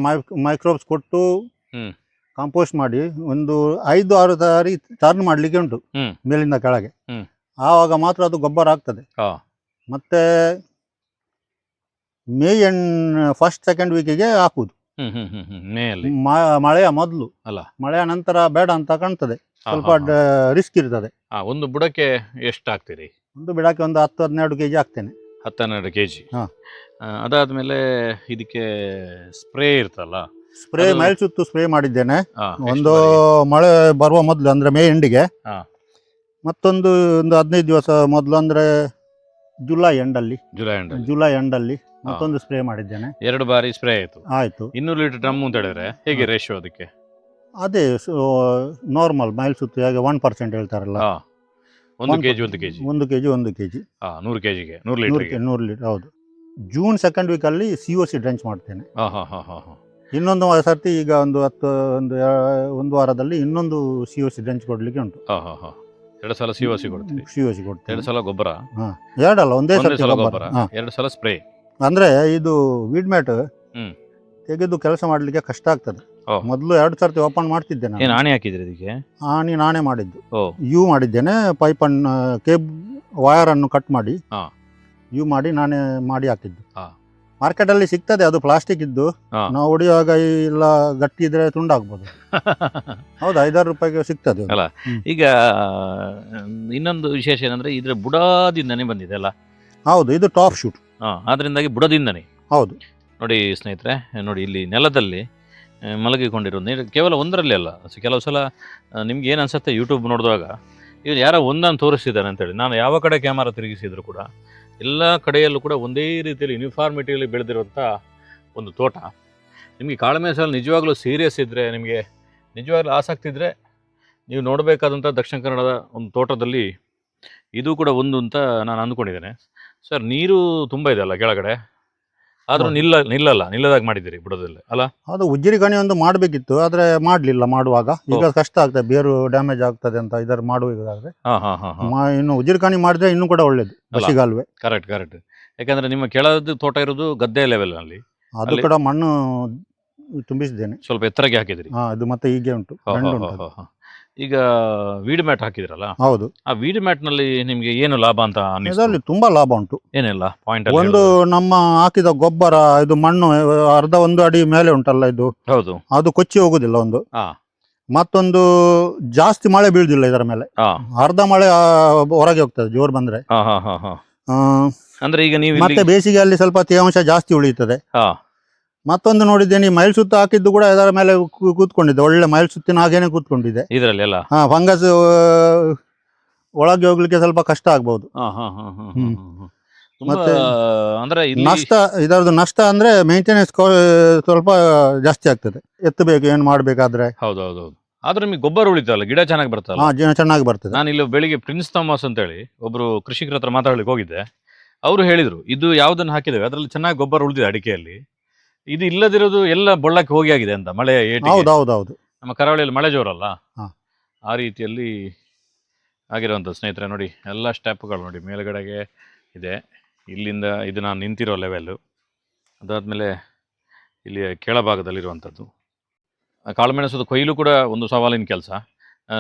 ಮೈಕ್ರೋಬ್ಸ್ ಕೊಟ್ಟು ಹ್ಮ್. ಕಾಂಪೋಸ್ಟ್ ಮಾಡಿ ಒಂದು 5-6 ಸಾರಿ ಟರ್ನ್ ಮಾಡಲಿಕ್ಕೆ ಉಂಟು ಹ್ಮ್. ಮೇಲಿಂದ ಕೆಳಗೆ. ಹ್ಮ್. ಆವಾಗ ಮಾತ್ರ ಅದು ಗೊಬ್ಬರ ಆಗ್ತದೆ. ಹಾ. ಮತ್ತೆ ಮೇ ಫಸ್ಟ್ ಸೆಕೆಂಡ್ ವೀಕಿಗೆ ಹಾಕುವುದು. ಮೇಯಲ್ಲಿ ಮಳೆಯ ಮೊದಲು ಅಲ್ಲ, ಮಳೆಯ ನಂತರ ಬೇಡ ಅಂತ ಕಾಣ್ತದೆ. ಸ್ವಲ್ಪ ರಿಸ್ಕ್ ಇರ್ತದೆ. ಒಂದು ಬುಡಕ್ಕೆ ಎಷ್ಟು ಹಾಕ್ತೀರಿ? ಒಂದು ಬಿಡಕ್ಕೆ ಒಂದು 10-12 kg ಹಾಕ್ತೇನೆ. 10-12 kg. ಹಾ. ಅದಾದ್ಮೇಲೆ ಇದಕ್ಕೆ ಸ್ಪ್ರೇ ಇರ್ತಲ್ಲ, ಸ್ಪ್ರೇ ಅದು- ಮೇಲ್ಸುತ್ತು ಸ್ಪ್ರೇ ಮಾಡಿದ್ದೇನೆ. ಎಷ್ಟು ಒಂದು ಬಾರಿ? ಮಳೆ ಬರುವ ಮೊದಲು ಅಂದ್ರೆ ಮೇ ಎಂಡಿಗೆ. ಹಾ. ಮತ್ತೊಂದು 15 ದಿವಸ ಮೊದಲು ಅಂದ್ರೆ ಜುಲೈ ಎಂಡಲ್ಲಿ ಮತ್ತೊಂದು ಸ್ಪ್ರೇ ಮಾಡಿದ್ದೇನೆ. 2 ಬಾರಿ ಸ್ಪ್ರೇ ಆಯ್ತು. ಆಯ್ತು. 200 ಲೀಟರ್ ಡ್ರಮ್ ಅಂತ ಹೇಳಿದ್ರೆ ಹೇಗೆ ರೇಷಿಯೋ ಅದಕ್ಕೆ? ಅದೇ ನಾರ್ಮಲ್ ಮೈಲ್ ಸುತ್ತು ಹೇಗೆ 1% ಹೇಳ್ತಾರಲ್ಲ. 1 kg 1 kg. 1 kg 1 kg 100 kgಗೆ 100 ಲೀಟರ್ಗೆ 100 ಲೀಟರ್. ಹೌದು. ಜೂನ್ ಸೆಕೆಂಡ್ ವೀಕಲ್ಲಿ COC ಡ್ರೆಂಚ್ ಮಾಡ್ತೇನೆ. ಇನ್ನೊಂದು ಸರ್ತಿ ಈಗ ಒಂದು ವಾರದಲ್ಲಿ ಇನ್ನೊಂದು COC ಡ್ರೆಂಚ್ ಕೊಡ್ಲಿಕ್ಕೆ ಉಂಟು. 2 ಸಲ COC ಕೊಡ್ತೀರಿ? COC ಕೊಡ್ತೇನೆ. 2 ಸಲ ಗೊಬ್ಬರ? ಎರಡಲ್ಲ, ಒಂದೇ ಒಂದೇ ಸರ್ತಿ ಸಲ ಗೊಬ್ಬರ. ಗೊಬ್ಬರ, 2 ಸಲ ಸ್ಪ್ರೇ. ಅಂದ್ರೆ ಇದು ವೀಡ್ ಮ್ಯಾಟ್ ಹ್ಮ್. ತೆಗೆದು ಕೆಲಸ ಮಾಡ್ಲಿಕ್ಕೆ ಕಷ್ಟ ಆಗ್ತದೆ. ಓ. ಮೊದಲು 2 ಸರ್ತಿ ಓಪನ್ ಮಾಡ್ತಿದ್ದೆ ನಾನು. ಏನು ಆಣಿ ಹಾಕಿದ್ರಿ ಇದಕ್ಕೆ? ನಾನೇ ಮಾಡಿದ್ದು. ಓ. ಯು ಮಾಡಿದ್ದೇನೆ. ಪೈಪ್ ಅನ್ನು ವೈರ್ ಅನ್ನು ಕಟ್ ಮಾಡಿ ಹಾ. ಯು ಮಾಡಿ ನಾನೇ ಮಾಡಿ ಹಾಕಿದ್ದು. ಹಾ. ಮಾರ್ಕೆಟ್ ಅಲ್ಲಿ ಸಿಗ್ತದೆ, ಅದು ಪ್ಲಾಸ್ಟಿಕ್ ಇದ್ದು. ಹಾ. ನಾವು ಹೊಡಿಯುವಾಗ ಇಲ್ಲ ಗಟ್ಟಿ ಇದ್ರೆ ತುಂಡಾಗ್ಬೋದು. ಹೌದು, 5-6 ರೂಪಾಯಿಗೆ ಸಿಗ್ತದೆ ಅದು. ಅಲ್ಲ. ಈಗ ಇನ್ನೊಂದು ವಿಶೇಷ ಏನಂದ್ರೆ ಇದ್ರ ಬುಡದಿಂದನೇ ಬಂದಿದೆ ಅಲ್ಲ? ಹೌದು, ಇದು ಟಾಪ್ ಶೂಟ್. ಆದ್ರಿಂದಾಗಿ ಬುಡದಿಂದನೇ. ಹೌದು. ನೋಡಿ ಸ್ನೇಹಿತರೆ, ನೋಡಿ ಇಲ್ಲಿ ನೆಲದಲ್ಲಿ ಮಲಗಿಕೊಂಡಿರೋದು ಕೇವಲ ಒಂದರಲ್ಲಿ ಅಲ್ಲ. ಕೆಲವು ಸಲ ನಿಮ್ಗೆ ಏನು ಅನ್ಸುತ್ತೆ ಯೂಟ್ಯೂಬ್ ನೋಡಿದಾಗ, ಇವನು ಯಾರೋ ಒಂದನ್ನು ತೋರಿಸ್ತಿದ್ದಾನೆ ಅಂತೇಳಿ. ನಾನು ಯಾವ ಕಡೆ ಕ್ಯಾಮರಾ ತಿರುಗಿಸಿದ್ರು ಕೂಡ ಎಲ್ಲ ಕಡೆಯಲ್ಲೂ ಕೂಡ ಒಂದೇ ರೀತಿಯಲ್ಲಿ ಯೂನಿಫಾರ್ಮಿಟಿಯಲ್ಲಿ ಬೆಳೆದಿರುವಂಥ ಒಂದು ತೋಟ. ನಿಮಗೆ ಕಾಳುಮೆಣಸಲ್ಲಿ ನಿಜವಾಗ್ಲೂ ಸೀರಿಯಸ್ ಇದ್ದರೆ, ನಿಮಗೆ ನಿಜವಾಗ್ಲೂ ಆಸಕ್ತಿ ಇದ್ದರೆ ನೀವು ನೋಡಬೇಕಾದಂಥ ದಕ್ಷಿಣ ಕನ್ನಡದ ಒಂದು ತೋಟದಲ್ಲಿ ಇದು ಕೂಡ ಒಂದು ಅಂತ ನಾನು ಅಂದ್ಕೊಂಡಿದ್ದೇನೆ. ಸರ್, ನೀರು ತುಂಬ ಇದೆ ಅಲ್ಲ ಕೆಳಗಡೆ, ಆದರೂ ನಿಲ್ಲದಾಗ ಮಾಡಿದ್ದೀರಿ ಬುಡದಲ್ಲಿ ಅಲ್ಲ? ಅದು ಉಜ್ಜಿರಿ ಗಣಿ ಒಂದು ಮಾಡಬೇಕಿತ್ತು, ಆದರೆ ಮಾಡಲಿಲ್ಲ. ಮಾಡುವಾಗ ಈಗ ಕಷ್ಟ ಆಗ್ತದೆ, ಬೇರು ಡ್ಯಾಮೇಜ್ ಆಗ್ತದೆ ಅಂತ ಇದರ ಮಾಡುವಾಗಲಾದ್ರೆ. ಇನ್ನು ಉಜ್ಜಿರಿ ಗಣಿ ಮಾಡಿದ್ರೆ ಇನ್ನೂ ಕೂಡ ಒಳ್ಳೇದು, ಬಸಿಗಾಲುವೆ. ಕರೆಕ್ಟ್. ಯಾಕಂದ್ರೆ ನಿಮ್ಮ ಕೆಳದ ತೋಟ ಇರೋದು ಗದ್ದೆ ಲೆವೆಲ್ನಲ್ಲಿ, ಅದು ಕೂಡ ಮಣ್ಣು ತುಂಬಿಸಿದ್ದೇನೆ. ಸ್ವಲ್ಪ ಎತ್ತರಕ್ಕೆ ಹಾಕಿದ್ರಿ? ಅದು ಮತ್ತೆ ಹೀಗೆ ಉಂಟು. ಈಗ ವೀಡ್ ಮ್ಯಾಟ್ ಹಾಕಿದ್ರಲ್ಲ? ಹೌದು. ಆ ವೀಡ್ ಮ್ಯಾಟ್ ನಲ್ಲಿ ನಿಮ್ಗೆ ಏನು ಲಾಭ ಅಂತ ಇದರಲ್ಲಿ ತುಂಬಾ ಲಾಭ ಉಂಟು. ಏನೆಲ್ಲ ಪಾಯಿಂಟ್? ಒಂದು ನಮ್ಮ ಹಾಕಿದ ಗೊಬ್ಬರ, ಇದು ಮಣ್ಣು ಅರ್ಧ 1 ಅಡಿ ಮೇಲೆ ಉಂಟಲ್ಲ, ಇದು ಹೌದು, ಅದು ಕೊಚ್ಚಿ ಹೋಗುದಿಲ್ಲ ಒಂದು. ಮತ್ತೊಂದು ಜಾಸ್ತಿ ಮಳೆ ಬೀಳುದಿಲ್ಲ ಇದರ ಮೇಲೆ. ಅರ್ಧ ಮಳೆ ಹೊರಗೆ ಹೋಗ್ತದೆ ಜೋರ್ ಬಂದ್ರೆ. ಅಂದ್ರೆ ಈಗ ನೀವು ಮತ್ತೆ ಬೇಸಿಗೆಯಲ್ಲಿ ಸ್ವಲ್ಪ ತೇವಾಂಶ ಜಾಸ್ತಿ ಉಳಿಯುತ್ತದೆ. ಮತ್ತೊಂದು ನೋಡಿದ್ದೇನೆ, ಮೈಲ್ ಸುತ್ತ ಹಾಕಿದ್ದು ಕೂಡ ಇದರ ಮೇಲೆ ಕೂತ್ಕೊಂಡಿದೆ. ಒಳ್ಳೆ ಮೈಲ್ ಸುತ್ತಿನ ಹಾಗೇನೆ ಕೂತ್ಕೊಂಡಿದೆ ಇದರಲ್ಲಿ ಎಲ್ಲ. ಫಂಗಸ್ ಒಳಗೆ ಹೋಗ್ಲಿಕ್ಕೆ ಸ್ವಲ್ಪ ಕಷ್ಟ ಆಗ್ಬಹುದು. ಮತ್ತೆ ಅಂದ್ರೆ ನಷ್ಟ, ಇದರದ್ದು ನಷ್ಟ ಅಂದ್ರೆ ಮೇಂಟೆನೆನ್ಸ್ ಸ್ವಲ್ಪ ಜಾಸ್ತಿ ಆಗ್ತದೆ. ಎತ್ತಬೇಕು ಏನು ಮಾಡ್ಬೇಕಾದ್ರೆ. ಹೌದೌದು. ಆದ್ರೆ ನಿಮಗೆ ಗೊಬ್ಬರ ಉಳಿತಲ್ಲ, ಗಿಡ ಚೆನ್ನಾಗಿ ಬರ್ತಲ್ಲ? ಚೆನ್ನಾಗಿ ಬರ್ತದೆ. ನಾನು ಇಲ್ಲಿ ಬೆಳಿಗ್ಗೆ ಪ್ರಿನ್ಸ್ ಥಾಮಸ್ ಅಂತ ಹೇಳಿ ಒಬ್ರು ಕೃಷಿಕರ ಹತ್ರ ಮಾತಾಡ್ಲಿಕ್ಕೆ ಹೋಗಿದ್ದೆ. ಅವರು ಹೇಳಿದ್ರು, ಇದು ಯಾವ್ದನ್ನ ಹಾಕಿದ್ದೇವೆ ಅದರಲ್ಲಿ ಚೆನ್ನಾಗಿ ಗೊಬ್ಬರ ಉಳಿದಿದೆ ಅಡಿಕೆಯಲ್ಲಿ, ಇದು ಇಲ್ಲದಿರೋದು ಎಲ್ಲ ಬೊಳ್ಳಕ್ಕೆ ಹೋಗಿ ಆಗಿದೆ ಅಂತ ಮಳೆ ಏಟಿಗೆ. ಹೌದೌದು. ನಮ್ಮ ಕರಾವಳಿಯಲ್ಲಿ ಮಳೆ ಜೋರಲ್ಲ, ಆ ರೀತಿಯಲ್ಲಿ ಆಗಿರುವಂಥ ಸ್ನೇಹಿತರೆ. ನೋಡಿ ಎಲ್ಲ ಸ್ಟೆಪ್ಗಳು ನೋಡಿ, ಮೇಲ್ಗಡೆಗೆ ಇದೆ, ಇಲ್ಲಿಂದ ಇದು ನಾನು ನಿಂತಿರೋ ಲೆವೆಲ್ಲು. ಅದಾದಮೇಲೆ ಇಲ್ಲಿ ಕೆಳಭಾಗದಲ್ಲಿರುವಂಥದ್ದು. ಕಾಳುಮೆಣಸದ ಕೊಯ್ಲು ಕೂಡ ಒಂದು ಸವಾಲಿನ ಕೆಲಸ,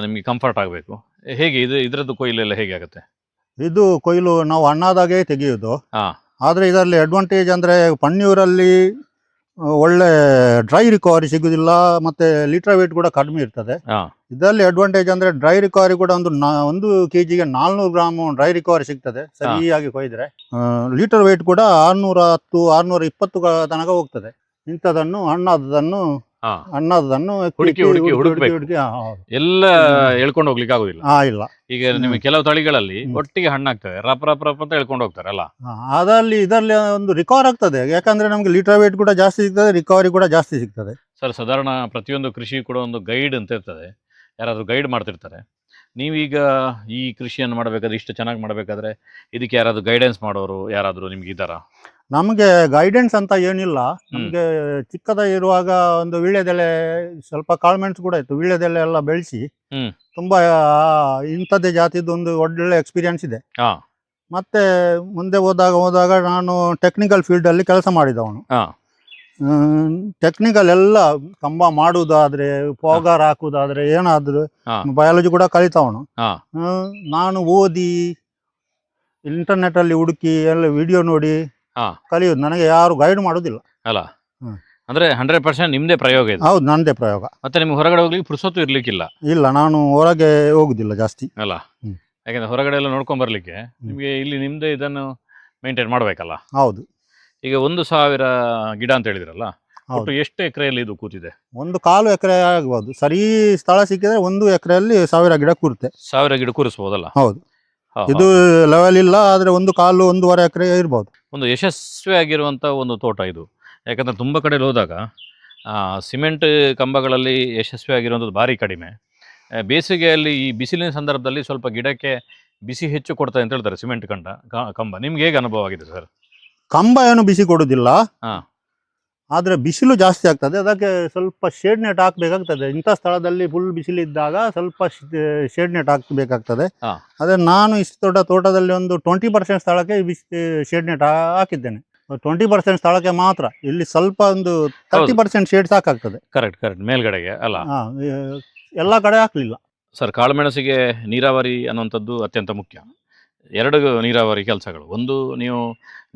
ನಿಮಗೆ ಕಂಫರ್ಟ್ ಆಗಬೇಕು. ಹೇಗೆ ಇದರದ್ದು ಕೊಯ್ಲೆಲ್ಲ ಹೇಗೆ ಆಗುತ್ತೆ? ಇದು ಕೊಯ್ಲು ನಾವು ಹಣ್ಣಾದಾಗೆ ತೆಗೆಯುವುದು. ಆದರೆ ಇದರಲ್ಲಿ ಅಡ್ವಾಂಟೇಜ್ ಅಂದರೆ ಪನ್ನೀರಲ್ಲಿ ಒಳ್ಳೆ ಡ್ರೈ ರಿಕವರಿ ಸಿಗುದಿಲ್ಲ, ಮತ್ತೆ ಲೀಟರ್ ವೇಟ್ ಕೂಡ ಕಡಿಮೆ ಇರ್ತದೆ. ಇದರಲ್ಲಿ ಅಡ್ವಾಂಟೇಜ್ ಅಂದರೆ ಡ್ರೈ ರಿಕವರಿ ಕೂಡ ಒಂದು ಕೆಜಿಗೆ 400 ಗ್ರಾಮ್ ಡ್ರೈ ರಿಕವರಿ ಸಿಗ್ತದೆ ಸರಿಯಾಗಿ ಕೊಯ್ದರೆ. ಲೀಟರ್ ವೇಟ್ ಕೂಡ 610-620 ತನಕ ಹೋಗ್ತದೆ. ಇಂಥದನ್ನು ಹಣ್ಣಾದದನ್ನು ಹಾ ಅನ್ನೋದನ್ನು ಹುಡುಕಿ ಹುಡುಕ್ಬೇಕು. ಹೌದು. ಎಲ್ಲ ಹೇಳ್ಕೊಂಡು ಹೋಗ್ಲಿಕ್ಕೆ ಆಗುದಿಲ್ಲ. ಇಲ್ಲ. ಈಗ ನಿಮಗೆ ಕೆಲವು ತಳಿಗಳಲ್ಲಿ ಒಟ್ಟಿಗೆ ಹಣ್ಣಾಗ್ತದೆ, ರಪ್ ರಪ್ ರಪ್ ಅಂತ ಹೇಳ್ಕೊಂಡು ಹೋಗ್ತಾರೆ ಅಲ್ಲ. ಇದರಲ್ಲಿ ಒಂದು ರಿಕವರ್ ಆಗ್ತದೆ, ಯಾಕಂದ್ರೆ ನಮ್ಗೆ ಲೀಟರ್ ವೇಟ್ ಕೂಡ ಜಾಸ್ತಿ ಸಿಗ್ತದೆ, ರಿಕವರಿ ಕೂಡ ಜಾಸ್ತಿ ಸಿಗ್ತದೆ. ಸರ್, ಸಾಧಾರಣ ಪ್ರತಿಯೊಂದು ಕೃಷಿ ಕೂಡ ಒಂದು ಗೈಡ್ ಅಂತ ಇರ್ತದೆ, ಯಾರಾದರೂ ಗೈಡ್ ಮಾಡ್ತಿರ್ತಾರೆ. ನೀವೀಗ ಈ ಕೃಷಿಯನ್ನು ಮಾಡಬೇಕಾದ್ರೆ, ಇಷ್ಟು ಚೆನ್ನಾಗಿ ಮಾಡಬೇಕಾದ್ರೆ ಇದಕ್ಕೆ ಯಾರಾದರೂ ಗೈಡೆನ್ಸ್ ಮಾಡೋರು ಯಾರಾದರೂ ನಿಮ್ಗೆ ಇದ್ದಾರಾ? ನಮಗೆ ಗೈಡೆನ್ಸ್ ಅಂತ ಏನಿಲ್ಲ. ನಮಗೆ ಚಿಕ್ಕದ ಇರುವಾಗ ಒಂದು ವೀಳ್ಯದೆಲೆ, ಸ್ವಲ್ಪ ಕಾಳುಮೆಣಸು ಕೂಡ ಇತ್ತು, ವೀಳ್ಯದೆಲೆ ಎಲ್ಲ ಬೆಳೆಸಿ ತುಂಬಾ ಇಂಥದ್ದೇ ಜಾತಿದ್ದು ಒಂದು ಒಳ್ಳೆ ಎಕ್ಸ್ಪೀರಿಯನ್ಸ್ ಇದೆ. ಮತ್ತೆ ಮುಂದೆ ಹೋದಾಗ ನಾನು ಟೆಕ್ನಿಕಲ್ ಫೀಲ್ಡಲ್ಲಿ ಕೆಲಸ ಮಾಡಿದವನು. ಟೆಕ್ನಿಕಲ್ ಎಲ್ಲ ಕಂಬ ಮಾಡುವುದಾದ್ರೆ, ಪೋಗಾರ್ ಹಾಕುವುದಾದ್ರೆ, ಏನಾದ್ರು ಬಯಾಲಜಿ ಕೂಡ ಕಲಿತವನು. ನಾನು ಓದಿ ಇಂಟರ್ನೆಟ್ ಅಲ್ಲಿ ಹುಡುಕಿ ಎಲ್ಲ ವಿಡಿಯೋ ನೋಡಿ ಕಲಿಯುದು. ನನಗೆ ಯಾರು ಗೈಡ್ ಮಾಡುದಿಲ್ಲ ಅಲ್ಲ. ಅಂದ್ರೆ 100% ನಿಮ್ದೇ ಪ್ರಯೋಗ ಇದೆ. ಹೌದು, ನಂದೇ ಪ್ರಯೋಗ. ಮತ್ತೆ ನಿಮ್ಗೆ ಹೊರಗಡೆ ಹೋಗ್ಲಿಕ್ಕೆ ಪುರ್ಸೊತ್ತು ಇರ್ಲಿಕ್ಕಿಲ್ಲ. ಇಲ್ಲ, ನಾನು ಹೊರಗೆ ಹೋಗುದಿಲ್ಲ ಜಾಸ್ತಿ ಅಲ್ಲ. ಯಾಕಂದ್ರೆ ಹೊರಗಡೆ ಎಲ್ಲ ನೋಡ್ಕೊಂಡ್ ಬರ್ಲಿಕ್ಕೆ ನಿಮ್ಗೆ ಇಲ್ಲಿ ನಿಮ್ದೇ ಇದನ್ನು ಮೇಂಟೈನ್ ಮಾಡ್ಬೇಕಲ್ಲ. ಹೌದು. ಈಗ 1,000 ಗಿಡ ಅಂತ ಹೇಳಿದ್ರಲ್ಲ, ಒಟ್ಟು ಎಷ್ಟು ಎಕರೆಯಲ್ಲಿ ಇದು ಕೂತಿದೆ? 1/4 ಎಕರೆ ಆಗ್ಬಹುದು. ಸರಿ ಸ್ಥಳ ಸಿಕ್ಕಿದ್ರೆ 1 ಎಕರೆಯಲ್ಲಿ 1000 ಗಿಡ ಕೂರುತ್ತೆ. 1000 ಗಿಡ ಕೂರಿಸಬಹುದಲ್ಲ? ಹೌದು. ಇದು ಲೆವೆಲ್ ಇಲ್ಲ, ಆದ್ರೆ 1/4-1.5 ಎಕರೆ ಇರ್ಬೋದು. ಒಂದು ಯಶಸ್ವಿಯಾಗಿರುವಂತ ಒಂದು ತೋಟ ಇದು. ಯಾಕಂದ್ರೆ ತುಂಬಾ ಕಡೆ ಹೋದಾಗ ಸಿಮೆಂಟ್ ಕಂಬಗಳಲ್ಲಿ ಯಶಸ್ವಿಯಾಗಿರುವಂಥದ್ದು ಭಾರಿ ಕಡಿಮೆ. ಬೇಸಿಗೆಯಲ್ಲಿ ಈ ಬಿಸಿಲಿನ ಸಂದರ್ಭದಲ್ಲಿ ಸ್ವಲ್ಪ ಗಿಡಕ್ಕೆ ಬಿಸಿ ಹೆಚ್ಚು ಕೊಡ್ತದೆ ಅಂತ ಹೇಳ್ತಾರೆ ಸಿಮೆಂಟ್ ಕಂಬ. ನಿಮ್ಗೆ ಹೇಗೆ ಅನುಭವ ಆಗಿದೆ ಸರ್? ಕಂಬ ಏನು ಬಿಸಿ ಕೊಡುದಿಲ್ಲ, ಆದ್ರೆ ಬಿಸಿಲು ಜಾಸ್ತಿ ಆಗ್ತದೆ. ಅದಕ್ಕೆ ಸ್ವಲ್ಪ ಶೇಡ್ ನೆಟ್ ಹಾಕ್ಬೇಕಾಗ್ತದೆ. ಇಂಥ ಸ್ಥಳದಲ್ಲಿ ಫುಲ್ ಬಿಸಿಲಿದ್ದಾಗ ಸ್ವಲ್ಪ ಶೇಡ್ ನೆಟ್ ಹಾಕಬೇಕಾಗ್ತದೆ. ಅದೇ ನಾನು ಇಷ್ಟು ದೊಡ್ಡ ತೋಟದಲ್ಲಿ ಒಂದು 20% ಸ್ಥಳಕ್ಕೆ ಶೇಡ್ ನೆಟ್ ಹಾಕಿದ್ದೇನೆ. 20% ಸ್ಥಳಕ್ಕೆ ಮಾತ್ರ. ಇಲ್ಲಿ ಸ್ವಲ್ಪ ಒಂದು 30% ಶೇಡ್ ಸಾಕಾಗ್ತದೆ. ಕರೆಕ್ಟ್ ಮೇಲ್ಗಡೆಗೆ ಅಲ್ಲ. ಎಲ್ಲ ಕಡೆ ಹಾಕ್ಲಿಲ್ಲ ಸರ್. ಕಾಳುಮೆಣಸಿಗೆ ನೀರಾವರಿ ಅನ್ನುವಂಥದ್ದು ಅತ್ಯಂತ ಮುಖ್ಯ. 2 ನೀರಾವರಿ ಕೆಲಸಗಳು. ಒಂದು, ನೀವು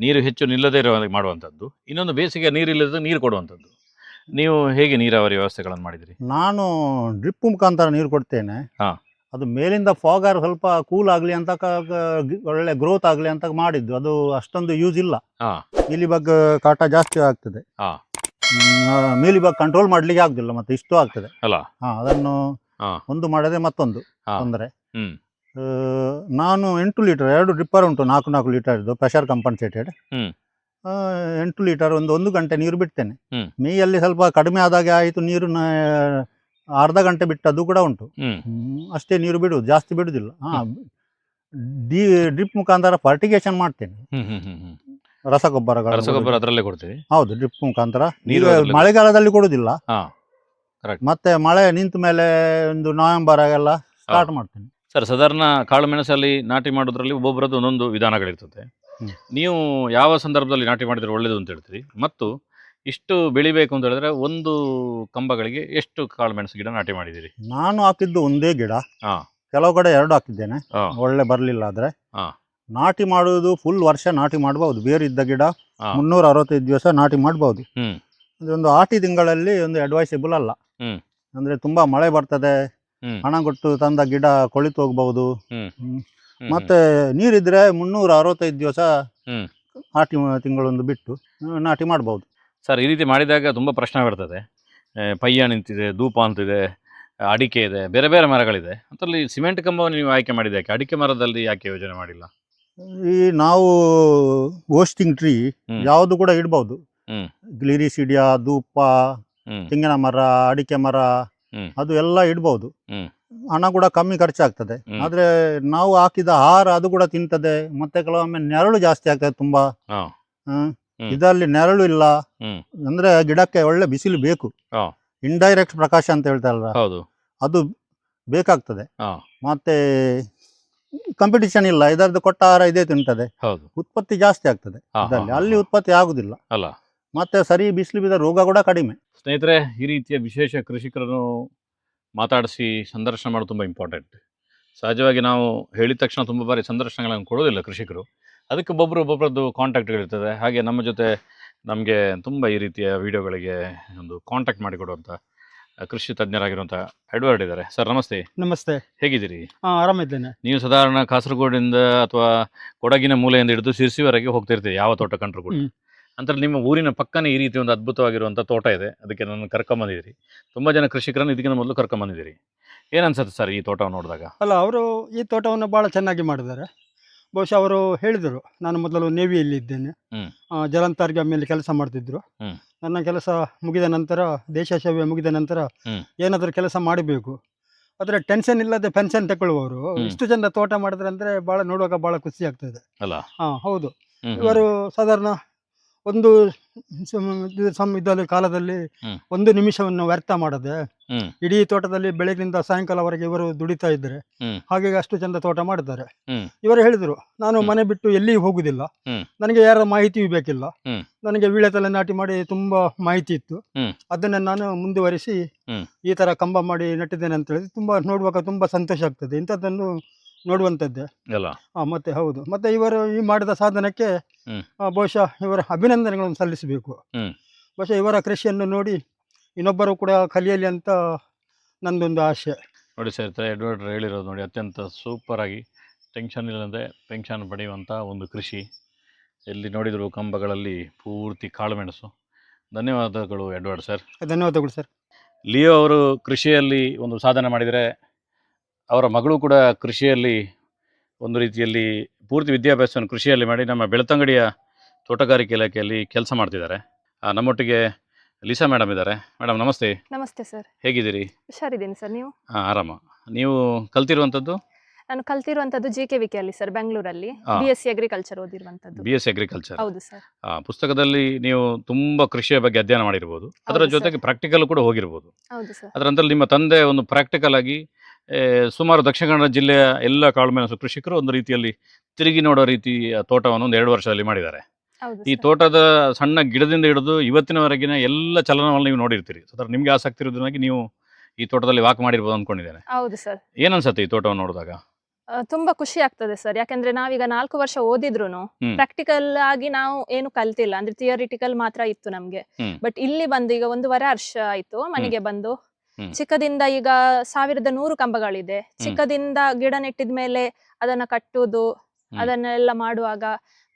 ನೀರು ಹೆಚ್ಚು ನಿಲ್ಲದೇ ಇರೋ ಮಾಡುವಂಥದ್ದು. ಇನ್ನೊಂದು, ಬೇಸಿಗೆ ನೀರಿಲ್ಲದ ನೀರು ಕೊಡುವಂಥದ್ದು. ನೀವು ಹೇಗೆ ನೀರಾವರಿ ವ್ಯವಸ್ಥೆಗಳನ್ನು ಮಾಡಿದಿರಿ? ನಾನು ಡ್ರಿಪ್ ಮುಖಾಂತರ ನೀರು ಕೊಡ್ತೇನೆ. ಅದು ಮೇಲಿಂದ ಫಾಗರ್ ಸ್ವಲ್ಪ ಕೂಲ್ ಆಗಲಿ ಅಂತ, ಒಳ್ಳೆ ಗ್ರೋತ್ ಆಗಲಿ ಅಂತ ಮಾಡಿದ್ದು. ಅದು ಅಷ್ಟೊಂದು ಯೂಸ್ ಇಲ್ಲ. ಮೀಲಿಬಗ್ ಕಾಟ ಜಾಸ್ತಿ ಆಗ್ತದೆ. ಮೀಲಿಬಗ್ ಕಂಟ್ರೋಲ್ ಮಾಡ್ಲಿಕ್ಕೆ ಆಗುದಿಲ್ಲ, ಮತ್ತೆ ಇಷ್ಟು ಆಗ್ತದೆ ಅಲ್ಲ. ಅದನ್ನು ಒಂದು ಮಾಡದೆ ಮತ್ತೊಂದು ತೊಂದರೆ. ನಾನು 8 ಲೀಟರ್ 2 ಡ್ರಿಪ್ಪರ್ ಉಂಟು, 4 ಲೀಟರ್ ಇದು ಪ್ರೆಷರ್ ಕಂಪನ್ಸೇಟೆಡ್. 8 ಲೀಟರ್ ಒಂದು ಗಂಟೆ ನೀರು ಬಿಡ್ತೇನೆ. ಮೇಯಲ್ಲಿ ಸ್ವಲ್ಪ ಕಡಿಮೆ ಆದಾಗೆ ಆಯಿತು ನೀರು, ಅರ್ಧ ಗಂಟೆ ಬಿಟ್ಟದ್ದು ಕೂಡ ಉಂಟು. ಅಷ್ಟೇ ನೀರು ಬಿಡುವುದು, ಜಾಸ್ತಿ ಬಿಡುದಿಲ್ಲ. ಡ್ರಿಪ್ ಮುಖಾಂತರ ಫರ್ಟಿಗೇಷನ್ ಮಾಡ್ತೇನೆ. ರಸಗೊಬ್ಬರ ಅದರಲ್ಲೇ ಕೊಡ್ತೀವಿ. ಹೌದು, ಡ್ರಿಪ್ ಮುಖಾಂತರ. ಮಳೆಗಾಲದಲ್ಲಿ ಕೊಡುದಿಲ್ಲ. ಮತ್ತೆ ಮಳೆ ನಿಂತ ಮೇಲೆ ಒಂದು ನವೆಂಬರ್ ಆಗೆಲ್ಲ ಸ್ಟಾರ್ಟ್ ಮಾಡ್ತೇನೆ. ಸರ್, ಸಾಧಾರಣ ಕಾಳು ಮೆಣಸಲ್ಲಿ ನಾಟಿ ಮಾಡೋದ್ರಲ್ಲಿ ಒಬ್ಬೊಬ್ಬರದ್ದು ಒಂದೊಂದು ವಿಧಾನಗಳಿರ್ತದೆ. ನೀವು ಯಾವ ಸಂದರ್ಭದಲ್ಲಿ ನಾಟಿ ಮಾಡಿದ್ರೆ ಒಳ್ಳೇದು ಅಂತ ಹೇಳ್ತೀರಿ? ಮತ್ತು ಇಷ್ಟು ಬೆಳಿಬೇಕು ಅಂತ ಹೇಳಿದ್ರೆ ಒಂದು ಕಂಬಗಳಿಗೆ ಎಷ್ಟು ಕಾಳು ಮೆಣಸು ಗಿಡ ನಾಟಿ ಮಾಡಿದಿರಿ? ನಾನು ಹಾಕಿದ್ದು ಒಂದೇ ಗಿಡ, ಕೆಲವು ಕಡೆ 2 ಹಾಕಿದ್ದೇನೆ. ಒಳ್ಳೆ ಬರ್ಲಿಲ್ಲ ಆದ್ರೆ ನಾಟಿ ಮಾಡುವುದು ಫುಲ್ ವರ್ಷ ನಾಟಿ ಮಾಡಬಹುದು. ಬೇರೆ ಇದ್ದ ಗಿಡ 365 ದಿವಸ ನಾಟಿ ಮಾಡಬಹುದು. ಒಂದು 8 ತಿಂಗಳಲ್ಲಿ ಒಂದು ಅಡ್ವೈಸೇಬಲ್ ಅಲ್ಲ. ಅಂದ್ರೆ ತುಂಬಾ ಮಳೆ ಬರ್ತದೆ, ಹಣ ಕೊಟ್ಟು ತಂದ ಗಿಡ ಕೊಳಿತು ಹೋಗ್ಬಹುದು. ಮತ್ತೆ ನೀರಿದ್ರೆ 365 ದಿವಸ 8 ತಿಂಗಳೊಂದು ಬಿಟ್ಟು ನಾಟಿ ಮಾಡಬಹುದು. ಸರ್, ಈ ರೀತಿ ಮಾಡಿದಾಗ ತುಂಬ ಪ್ರಶ್ನೆ ಬರ್ತದೆ. ಪಯ್ಯ ನಿಂತಿದೆ, ಧೂಪ ಅಂತಿದೆ, ಅಡಿಕೆ ಇದೆ, ಬೇರೆ ಬೇರೆ ಮರಗಳಿದೆ. ಅದರಲ್ಲಿ ಸಿಮೆಂಟ್ ಕಂಬವನ್ನು ನೀವು ಆಯ್ಕೆ ಮಾಡಿದ ಯಾಕೆ? ಅಡಿಕೆ ಮರದಲ್ಲಿ ಯಾಕೆ ಯೋಜನೆ ಮಾಡಿಲ್ಲ? ಈ ನಾವು ಓಸ್ಟಿಂಗ್ ಟ್ರೀ ಯಾವುದು ಕೂಡ ಇಡಬಹುದು. ಗ್ಲಿರಿಸಿಡಿಯಾ, ಧೂಪ, ತೆಂಗಿನ ಮರ, ಅಡಿಕೆ ಮರ, ಅದು ಎಲ್ಲ ಇಡಬಹುದು. ಹಣ ಕೂಡ ಕಮ್ಮಿ ಖರ್ಚಾಗ್ತದೆ. ಆದ್ರೆ ನಾವು ಹಾಕಿದ ಆಹಾರ ಅದು ಕೂಡ ತಿಂತದೆ. ಮತ್ತೆ ಕೆಲವೊಮ್ಮೆ ನೆರಳು ಜಾಸ್ತಿ ಆಗ್ತದೆ ತುಂಬಾ. ಇದರಲ್ಲಿ ನೆರಳು ಇಲ್ಲ, ಅಂದ್ರೆ ಗಿಡಕ್ಕೆ ಒಳ್ಳೆ ಬಿಸಿಲು ಬೇಕು. ಇಂಡೈರೆಕ್ಟ್ ಪ್ರಕಾಶ ಅಂತ ಹೇಳ್ತಾರಲ್ಲ, ಅದು ಬೇಕಾಗ್ತದೆ. ಮತ್ತೆ ಕಾಂಪಿಟಿಷನ್ ಇಲ್ಲ, ಇದರದ್ದು ಕೊಟ್ಟ ಆಹಾರ ಇದೇ ತಿಂತದೆ. ಉತ್ಪತ್ತಿ ಜಾಸ್ತಿ ಆಗ್ತದೆ ಇದರಲ್ಲಿ, ಅಲ್ಲಿ ಉತ್ಪತ್ತಿ ಆಗುದಿಲ್ಲ. ಮತ್ತೆ ಸರಿ ಬಿಸಿಲು ಬಿದ್ದ ರೋಗ ಕೂಡ ಕಡಿಮೆ. ಸ್ನೇಹಿತರೆ, ಈ ರೀತಿಯ ವಿಶೇಷ ಕೃಷಿಕರನ್ನು ಮಾತಾಡಿಸಿ ಸಂದರ್ಶನ ಮಾಡೋದು ತುಂಬ ಇಂಪಾರ್ಟೆಂಟ್. ಸಹಜವಾಗಿ ನಾವು ಹೇಳಿದ ತಕ್ಷಣ ತುಂಬ ಬಾರಿ ಸಂದರ್ಶನಗಳನ್ನು ಕೊಡೋದಿಲ್ಲ ಕೃಷಿಕರು. ಅದಕ್ಕೆ ಒಬ್ಬೊಬ್ಬರದ್ದು ಕಾಂಟ್ಯಾಕ್ಟ್ಗಳಿರ್ತದೆ. ಹಾಗೆ ನಮ್ಮ ಜೊತೆ ನಮಗೆ ತುಂಬ ಈ ರೀತಿಯ ವಿಡಿಯೋಗಳಿಗೆ ಒಂದು ಕಾಂಟ್ಯಾಕ್ಟ್ ಮಾಡಿಕೊಡುವಂಥ ಕೃಷಿ ತಜ್ಞರಾಗಿರುವಂಥ ಎಡ್ವರ್ಡ್ ಇದ್ದಾರೆ. ಸರ್, ನಮಸ್ತೆ. ನಮಸ್ತೆ. ಹೇಗಿದ್ದೀರಿ? ಆರಾಮಿದ್ದೇನೆ. ನೀವು ಸಾಧಾರಣ ಕಾಸರಗೋಡಿಂದ ಅಥವಾ ಕೊಡಗಿನ ಮೂಲೆಯಿಂದ ಹಿಡಿದು ಶಿರ್ಸಿವರೆಗೆ ಹೋಗ್ತಿರ್ತೀರಿ ಯಾವ ತೋಟ ಕಂಡ್ರು ಕೂಡ. ನಂತರ ನಿಮ್ಮ ಊರಿನ ಪಕ್ಕನೇ ಈ ರೀತಿ ಒಂದು ಅದ್ಭುತವಾಗಿರುವಂಥ ತೋಟ ಇದೆ, ಅದಕ್ಕೆ ನನ್ನ ಕರ್ಕೊಂಬಂದಿದ್ದೀರಿ. ತುಂಬ ಜನ ಕೃಷಿಕರನ್ನು ಇದಕ್ಕಿಂತ ಮೊದಲು ಕರ್ಕೊಂಬಂದಿದ್ದೀರಿ. ಏನು ಅನ್ಸುತ್ತೆ ಸರ್ ಈ ತೋಟವನ್ನು ನೋಡಿದಾಗ? ಅಲ್ಲ, ಅವರು ಈ ತೋಟವನ್ನು ಭಾಳ ಚೆನ್ನಾಗಿ ಮಾಡಿದ್ದಾರೆ. ಬಹುಶಃ ಅವರು ಹೇಳಿದರು, ನಾನು ಮೊದಲು ನೇವಿಯಲ್ಲಿ ಇದ್ದೇನೆ, ಹ್ಮ್. ಜಲಂತರ್ಗ ಮೇಲೆ ಕೆಲಸ ಮಾಡ್ತಿದ್ರು. ಹ್ಮ್. ನನ್ನ ಕೆಲಸ ಮುಗಿದ ನಂತರ, ದೇಶ ಸೇವೆ ಮುಗಿದ ನಂತರ ಹ್ಮ್. ಏನಾದರೂ ಕೆಲಸ ಮಾಡಬೇಕು, ಆದರೆ ಟೆನ್ಷನ್ ಇಲ್ಲದೆ ಪೆನ್ಷನ್ ತಗೊಳ್ಳುವವರು. ಹ್ಮ್. ಇಷ್ಟು ಚಂದ ತೋಟ ಮಾಡಿದ್ರೆ ಅಂದರೆ ಭಾಳ ನೋಡುವಾಗ ಭಾಳ ಖುಷಿ ಆಗ್ತದೆ. ಅಲ್ಲ? ಹೌದು. ಹ್ಮ್, ಹ್ಮ್. ಇವರು ಸಾಧಾರಣ ಒಂದು ಇದರಲ್ಲಿ ಕಾಲದಲ್ಲಿ ಹ್ಮ್. ಒಂದು ನಿಮಿಷವನ್ನು ವ್ಯರ್ಥ ಮಾಡದೆ ಹ್ಮ್. ಇಡೀ ತೋಟದಲ್ಲಿ ಬೆಳಗಿನಿಂದ ಸಾಯಂಕಾಲವರೆಗೆ ಇವರು ದುಡಿತಾ ಇದ್ದಾರೆ. ಹ್ಮ್. ಹಾಗೆ ಅಷ್ಟು ಚಂದ ತೋಟ ಮಾಡಿದ್ದಾರೆ. ಹ್ಮ್. ಇವರು ಹೇಳಿದರು, ನಾನು ಹ್ಮ್. ಮನೆ ಬಿಟ್ಟು ಎಲ್ಲಿಯೂ ಹೋಗುದಿಲ್ಲ, ಹ್ಮ್. ನನಗೆ ಯಾರ ಮಾಹಿತಿಯೂ ಬೇಕಿಲ್ಲ, ಹ್ಮ್. ನನಗೆ ವೀಳ್ಯದೆಲೆ ನಾಟಿ ಮಾಡಿ ತುಂಬಾ ಮಾಹಿತಿ ಇತ್ತು, ಹ್ಮ್. ಅದನ್ನು ನಾನು ಮುಂದುವರಿಸಿ ಹ್ಮ್. ಈ ತರ ಕಂಬ ಮಾಡಿ ನೆಟ್ಟಿದ್ದೇನೆ ಅಂತ ಹೇಳಿ ತುಂಬಾ ನೋಡುವಾಗ ತುಂಬಾ ಸಂತೋಷ ಆಗ್ತದೆ. ಇಂಥದ್ದನ್ನು ನೋಡುವಂಥದ್ದೇ. ಅಲ್ಲ? ಮತ್ತೆ ಹೌದು, ಮತ್ತೆ ಇವರು ಈ ಮಾಡಿದ ಸಾಧನಕ್ಕೆ ಹ್ಮ್. ಬಹುಶಃ ಇವರ ಅಭಿನಂದನೆಗಳನ್ನು ಸಲ್ಲಿಸಬೇಕು. ಹ್ಮ್. ಬಹುಶಃ ಇವರ ಕೃಷಿಯನ್ನು ನೋಡಿ ಇನ್ನೊಬ್ಬರು ಕೂಡ ಕಲಿಯಲಿ ಅಂತ ನಂದೊಂದು ಆಶೆ. ನೋಡಿ ಸರ್, ಎಡ್ವರ್ಡ್ ಹೇಳಿರೋದು ನೋಡಿ, ಅತ್ಯಂತ ಸೂಪರಾಗಿ ಟೆನ್ಷನ್ ಇಲ್ಲದೆ ಪೆನ್ಷನ್ ಪಡೆಯುವಂಥ ಒಂದು ಕೃಷಿ. ಎಲ್ಲಿ ನೋಡಿದರೂ ಕಂಬಗಳಲ್ಲಿ ಪೂರ್ತಿ ಕಾಳುಮೆಣಸು. ಧನ್ಯವಾದಗಳು ಎಡ್ವರ್ಡ್ ಸರ್. ಧನ್ಯವಾದಗಳು ಸರ್. ಲಿಯೋ ಅವರು ಕೃಷಿಯಲ್ಲಿ ಒಂದು ಸಾಧನೆ ಮಾಡಿದರೆ, ಅವರ ಮಗಳು ಕೂಡ ಕೃಷಿಯಲ್ಲಿ ಒಂದು ರೀತಿಯಲ್ಲಿ ಪೂರ್ತಿ ವಿದ್ಯಾಭ್ಯಾಸವನ್ನು ಕೃಷಿಯಲ್ಲಿ ಮಾಡಿ ನಮ್ಮ ಬೆಳ್ತಂಗಡಿಯ ತೋಟಗಾರಿಕೆ ಇಲಾಖೆಯಲ್ಲಿ ಕೆಲಸ ಮಾಡ್ತಿದ್ದಾರೆ. ನಮ್ಮೊಟ್ಟಿಗೆ ಲೀಸಾ ಮೇಡಮ್ ಇದ್ದಾರೆ. ಮೇಡಮ್ ನಮಸ್ತೆ. ನಮಸ್ತೆ ಸರ್. ಹೇಗಿದ್ದೀರಿ? ಹುಷಾರಿದ್ದೀನಿ ಸರ್. ನೀವು? ಆರಾಮ. ನೀವು ಕಲ್ತಿರುವಂಥದ್ದು? ನಾನು ಕಲ್ತಿರುವಂತದ್ದು JKVK ಅಲ್ಲಿ ಸರ್, ಬೆಂಗಳೂರಲ್ಲಿ. ಹಾ. BSc ಅಗ್ರಿಕಲ್ಚರ್ ಓದಿರುವಂತದ್ದು. BSc agriculture. ಹೌದು ಸರ್. ಪುಸ್ತಕದಲ್ಲಿ ನೀವು ತುಂಬ ಕೃಷಿಯ ಬಗ್ಗೆ ಅಧ್ಯಯನ ಮಾಡಿರ್ಬೋದು, ಅದರ ಹೌದು ಜೊತೆಗೆ ಪ್ರಾಕ್ಟಿಕಲ್ ಕೂಡ ಹೋಗಿರ್ಬೋದು. ಹೌದು ಸರ್. ಅದರಂತರ ನಿಮ್ಮ ತಂದೆ ಒಂದು ಪ್ರಾಕ್ಟಿಕಲ್ ಆಗಿ ಸುಮಾರು ದಕ್ಷಿಣ ಕನ್ನಡ ಜಿಲ್ಲೆಯ ಎಲ್ಲ ಕಾಳುಮೆಣಸು ಕೃಷಿಕರು ಒಂದು ರೀತಿಯಲ್ಲಿ ತಿರುಗಿ ನೋಡೋ ರೀತಿ ತೋಟವನ್ನು ಒಂದು 2 ವರ್ಷದಲ್ಲಿ ಮಾಡಿದ್ದಾರೆ. ಹೌದು ಈ ಸರ್. ತೋಟದ ಸಣ್ಣ ಗಿಡದಿಂದ ಹಿಡಿದು ಇವತ್ತಿನವರೆಗಿನ ಎಲ್ಲ ಚಲನವನ್ನು ನೀವು ನೋಡಿರ್ತೀರಿ. ಸೊ ನಿಮಗೆ ಆಸಕ್ತಿ ಇರೋದ್ರಾಗಿ ನೀವು ಈ ತೋಟದಲ್ಲಿ ವಾಕ್ ಮಾಡಿರ್ಬೋದು ಅಂದ್ಕೊಂಡಿದ್ದೇನೆ. ಹೌದು ಸರ್. ಏನನ್ಸುತ್ತೆ ಈ ತೋಟವನ್ನು ನೋಡಿದಾಗ? ತುಂಬಾ ಖುಷಿ ಆಗ್ತದೆ ಸರ್. ಯಾಕಂದ್ರೆ ನಾವೀಗ 4 ವರ್ಷ ಓದಿದ್ರುನು ಹ್ಮ್. ಪ್ರಾಕ್ಟಿಕಲ್ ಆಗಿ ನಾವು ಏನು ಕಲ್ತಿಲ್ಲ, ಅಂದ್ರೆ ಥಿಯರಿಟಿಕಲ್ ಮಾತ್ರ ಇತ್ತು ನಮ್ಗೆ. ಹ್ಮ್. ಬಟ್ ಇಲ್ಲಿ ಬಂದು ಈಗ 1.5 ವರ್ಷ ಆಯ್ತು ಮನೆಗೆ ಬಂದು. ಹ್ಮ್. ಚಿಕ್ಕದಿಂದ ಈಗ 1100 ಕಂಬಗಳಿದೆ. ಚಿಕ್ಕದಿಂದ ಗಿಡ ನೆಟ್ಟಿದ್ಮೇಲೆ ಅದನ್ನ ಕಟ್ಟುವುದು, ಅದನ್ನೆಲ್ಲ ಮಾಡುವಾಗ,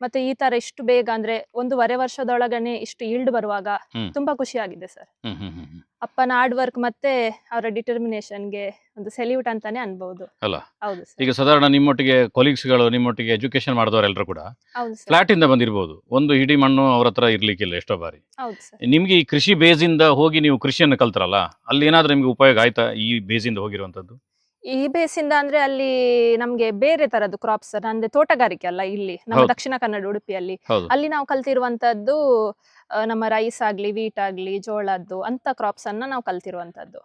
ಮತ್ತೆ ಈ ತರ ಇಷ್ಟು ಬೇಗ ಅಂದ್ರೆ 1.5 ವರ್ಷದೊಳಗನೆ ಇಷ್ಟು ಈಲ್ಡ್ ಬರುವಾಗ ತುಂಬಾ ಖುಷಿ ಆಗಿದೆ ಸರ್. ಅಪ್ಪನ ಹಾರ್ಡ್ ವರ್ಕ್ ಮತ್ತೆ ಅವರ ಡಿಟರ್ಮಿನೇಷನ್ಗೆ ಒಂದು ಸೆಲ್ಯೂಟ್ ಅಂತಾನೆ ಅನ್ಬಹುದು. ಅಲ್ಲ? ಹೌದು ಸರ್. ಈಗ ಸಾಧಾರಣ ನಿಮ್ಮೊಟ್ಟಿಗೆ ಕೊಲೀಗ್ಸ್ಗಳು, ನಿಮ್ಮೊಟ್ಟಿಗೆ ಎಜುಕೇಶನ್ ಮಾಡಿದವರೆಲ್ಲರೂ ಕೂಡ ಹೌದು ಸರ್. ಫ್ಲಾಟ್ ಇಂದ ಬಂದಿರಬಹುದು. ಒಂದು ಇಡೀ ಮಣ್ಣು ಅವ್ರ ಹತ್ರ ಇರ್ಲಿಕ್ಕಿಲ್ಲ ಎಷ್ಟೋ ಬಾರಿ. ಹೌದು ಸರ್. ನಿಮ್ಗೆ ಈ ಕೃಷಿ ಬೇಸಿಂದ ಹೋಗಿ ನೀವು ಕೃಷಿಯನ್ನು ಕಲ್ತರಲ್ಲ, ಅಲ್ಲಿ ಏನಾದ್ರೂ ನಿಮ್ಗೆ ಉಪಯೋಗ ಆಯ್ತಾ ಈ ಬೇಸಿಂದ ಹೋಗಿರುವಂತದ್ದು? ಈ ಬೇಸಿಂದ ಅಂದ್ರೆ ಅಲ್ಲಿ ನಮ್ಗೆ ಬೇರೆ ತರದ್ದು ಕ್ರಾಪ್ಸ್, ಅಂದ್ರೆ ತೋಟಗಾರಿಕೆ ಅಲ್ಲ ಇಲ್ಲಿ ನಮ್ಮ ಹೌದು. ದಕ್ಷಿಣ ಕನ್ನಡ ಉಡುಪಿಯಲ್ಲಿ. ಹೌದು. ಅಲ್ಲಿ ನಾವು ಕಲ್ತಿರುವಂತದ್ದು ನಮ್ಮ ರೈಸ್ ಆಗ್ಲಿ, ವೀಟ್ ಆಗ್ಲಿ, ಜೋಳದ್ದು ಅಂತ ಕ್ರಾಪ್ಸ್ ಅನ್ನ ನಾವು ಕಲ್ತಿರುವಂತದ್ದು.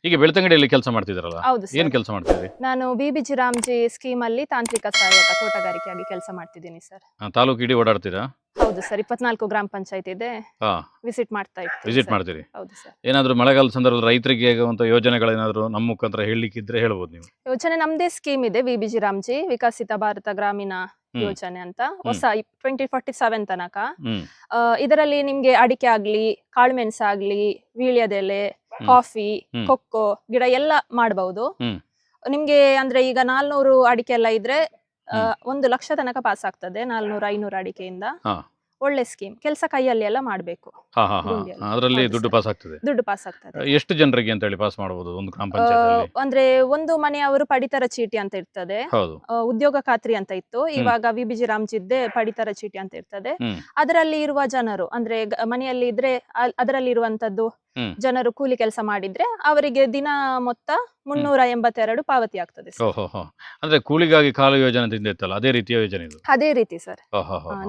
ಈಗ ಬೆಳ್ತಂಗಡಿಯಲ್ಲಿ ಕೆಲಸ ಮಾಡ್ತಿದ್ದೀರಲ್ಲ, ಹೌದು ಏನ್ ಸರ್. ಕೆಲಸ ಮಾಡ್ತಿದ್ರಿ? ನಾನು BBG ರಾಮ್ಜಿ ಸ್ಕೀಮ್ ಅಲ್ಲಿ ತಾಂತ್ರಿಕ ಸಹಾಯಕ ತೋಟಗಾರಿಕೆಯಾಗಿ ಕೆಲಸ ಮಾಡ್ತಿದ್ದೀನಿ ಸರ್. ತಾಲೂಕು ಇಡೀ ಓಡಾಡ್ತೀರಾ? ಹೌದು ಸರ್. 24 ಗ್ರಾಮ ಪಂಚಾಯತ್ ಇದೆ, ಹಾ, ವಿಸಿಟ್ ಮಾಡ್ತಾ ಇರ್ತೀನಿ ವಿಸಿಟ್ ಸರ್. ಮಾಡ್ತೀರಿ. ಹೌದು ಸರ್. ಏನಾದ್ರು ಮಳೆಗಾಲ ಸಂದರ್ಭದಲ್ಲಿ ರೈತರಿಗೆ ಆಗುವಂತ ಯೋಜನೆಗಳೇನಾದ್ರು ನಮ್ಮ ಮುಖಾಂತರ ಹೇಳಲಿಕ್ಕಿದ್ರೆ ಹೇಳ್ಬೋದು ನೀವು. ಯೋಜನೆ ನಮ್ದೇ ಸ್ಕೀಮ್ ಇದೆ, BBG ರಾಮ್ಜಿ ವಿಕಸಿತ ಭಾರತ ಗ್ರಾಮೀಣ ಯೋಜನೆ ಅಂತ, ಹೊಸ 2047 ತನಕ. ಇದರಲ್ಲಿ ನಿಮ್ಗೆ ಅಡಿಕೆ ಆಗ್ಲಿ, ಕಾಳುಮೆಣಸು ಆಗ್ಲಿ, ವೀಳ್ಯದೆಲೆ, ಕಾಫಿ, ಕೊಕ್ಕೋ ಗಿಡ ಎಲ್ಲ ಮಾಡಬಹುದು. ನಿಮ್ಗೆ ಅಂದ್ರೆ ಈಗ 400 ಅಡಿಕೆ ಎಲ್ಲ ಇದ್ರೆ 1 ಲಕ್ಷ ತನಕ ಪಾಸ್ ಆಗ್ತದೆ. 400-500 ಅಡಿಕೆಯಿಂದ. ಒಳ್ಳೆ ಸ್ಕೀಮ್. ಕೆಲಸ ಕೈಯಲ್ಲಿ ಎಲ್ಲ ಮಾಡ್ಬೇಕು. ಅದರಲ್ಲಿ ದುಡ್ಡು ಪಾಸ್ ಆಗ್ತದೆ. ದುಡ್ಡು ಪಾಸ್ ಆಗ್ತದೆ. ಎಷ್ಟು ಜನರಿಗೆ ಅಂತ ಹೇಳಿ ಪಾಸ್ ಮಾಡಬಹುದು ಒಂದು ಗ್ರಾಮ ಪಂಚಾಯತ್? ಅಂದ್ರೆ ಒಂದು ಮನೆಯವರು ಪಡಿತರ ಚೀಟಿ ಅಂತ ಇರ್ತದೆ, ಉದ್ಯೋಗ ಖಾತ್ರಿ ಅಂತ ಇತ್ತು. ಇವಾಗ BBG ರಾಮ್ಜಿದ್ದೆ ಪಡಿತರ ಚೀಟಿ ಅಂತ ಇರ್ತದೆ. ಅದರಲ್ಲಿ ಇರುವ ಜನರು ಅಂದ್ರೆ ಮನೆಯಲ್ಲಿ ಇದ್ರೆ ಅದರಲ್ಲಿ ಇರುವಂತದ್ದು ಜನರು ಕೂಲಿ ಕೆಲಸ ಮಾಡಿದ್ರೆ ಅವರಿಗೆ ದಿನ ಮೊತ್ತ 382 ಪಾವತಿ ಆಗ್ತದೆ ಸರ್. ಅಂದ್ರೆ ಕೂಲಿಗಾಗಿ ಕಾಲು ಯೋಜನೆ ಇತ್ತಲ್ಲ, ಅದೇ ರೀತಿಯ ಯೋಜನೆ ಇದು? ಅದೇ ರೀತಿ ಸರ್.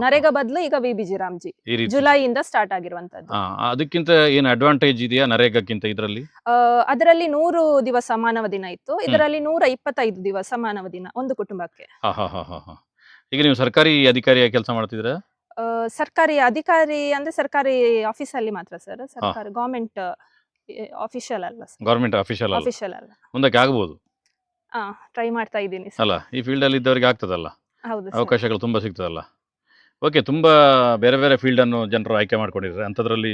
ನರೇಗಾ ಬದಲು ಈಗ BBG ರಾಮ್ಜಿ ಜುಲೈಯಿಂದ ಸ್ಟಾರ್ಟ್ ಆಗಿರುವಂತದ್ದು. ಅದಕ್ಕಿಂತ ಏನು ಅಡ್ವಾಂಟೇಜ್ ಇದೆಯಾ ನರೇಗಾಕ್ಕಿಂತ ಇದರಲ್ಲಿ? ಅದರಲ್ಲಿ 100 ದಿವಸ ಮಾನವ ದಿನ ಇತ್ತು, ಇದರಲ್ಲಿ 125 ದಿವಸ ಮಾನವ ದಿನ ಒಂದು ಕುಟುಂಬಕ್ಕೆ. ಈಗ ನೀವು ಸರ್ಕಾರಿ ಅಧಿಕಾರಿಯಾಗಿ ಕೆಲಸ ಮಾಡ್ತಿದ್ದೀರಾ? ಸರ್ಕಾರಿ ಅಧಿಕಾರಿ ಅಂದ್ರೆ ಸರ್ಕಾರಿ ಆಫೀಸ್ ಅಲ್ಲಿ ಮಾತ್ರ ಸರ್. ಸರ್ಕಾರಿ ಗವರ್ಮೆಂಟ್ ಆಫೀಷಿಯಲ್ ಅಲ್ಲ ಸರ್. ಗವರ್ಮೆಂಟ್ ಆಫೀಷಿಯಲ್ ಅಲ್ಲ. ಮುಂದಕ್ಕೆ ಆಗಬಹುದು. ಟ್ರೈ ಮಾಡ್ತಾ ಇದ್ದೀನಿ ಅಲ್ಲ, ಈ ಫೀಲ್ಡ್ ಅಲ್ಲಿ ಇದ್ದವರಿಗೆ ಆಗ್ತದಲ್ಲ, ಹೌದು, ಅವಕಾಶಗಳು ತುಂಬಾ ಸಿಗ್ತದಲ್ಲ. ಓಕೆ, ತುಂಬಾ ಬೇರೆ ಬೇರೆ ಫೀಲ್ಡ್ ಅನ್ನು ಜನರು ಆಯ್ಕೆ ಮಾಡ್ಕೊಂಡಿದ್ದಾರೆ. ಅಂಥದ್ರಲ್ಲಿ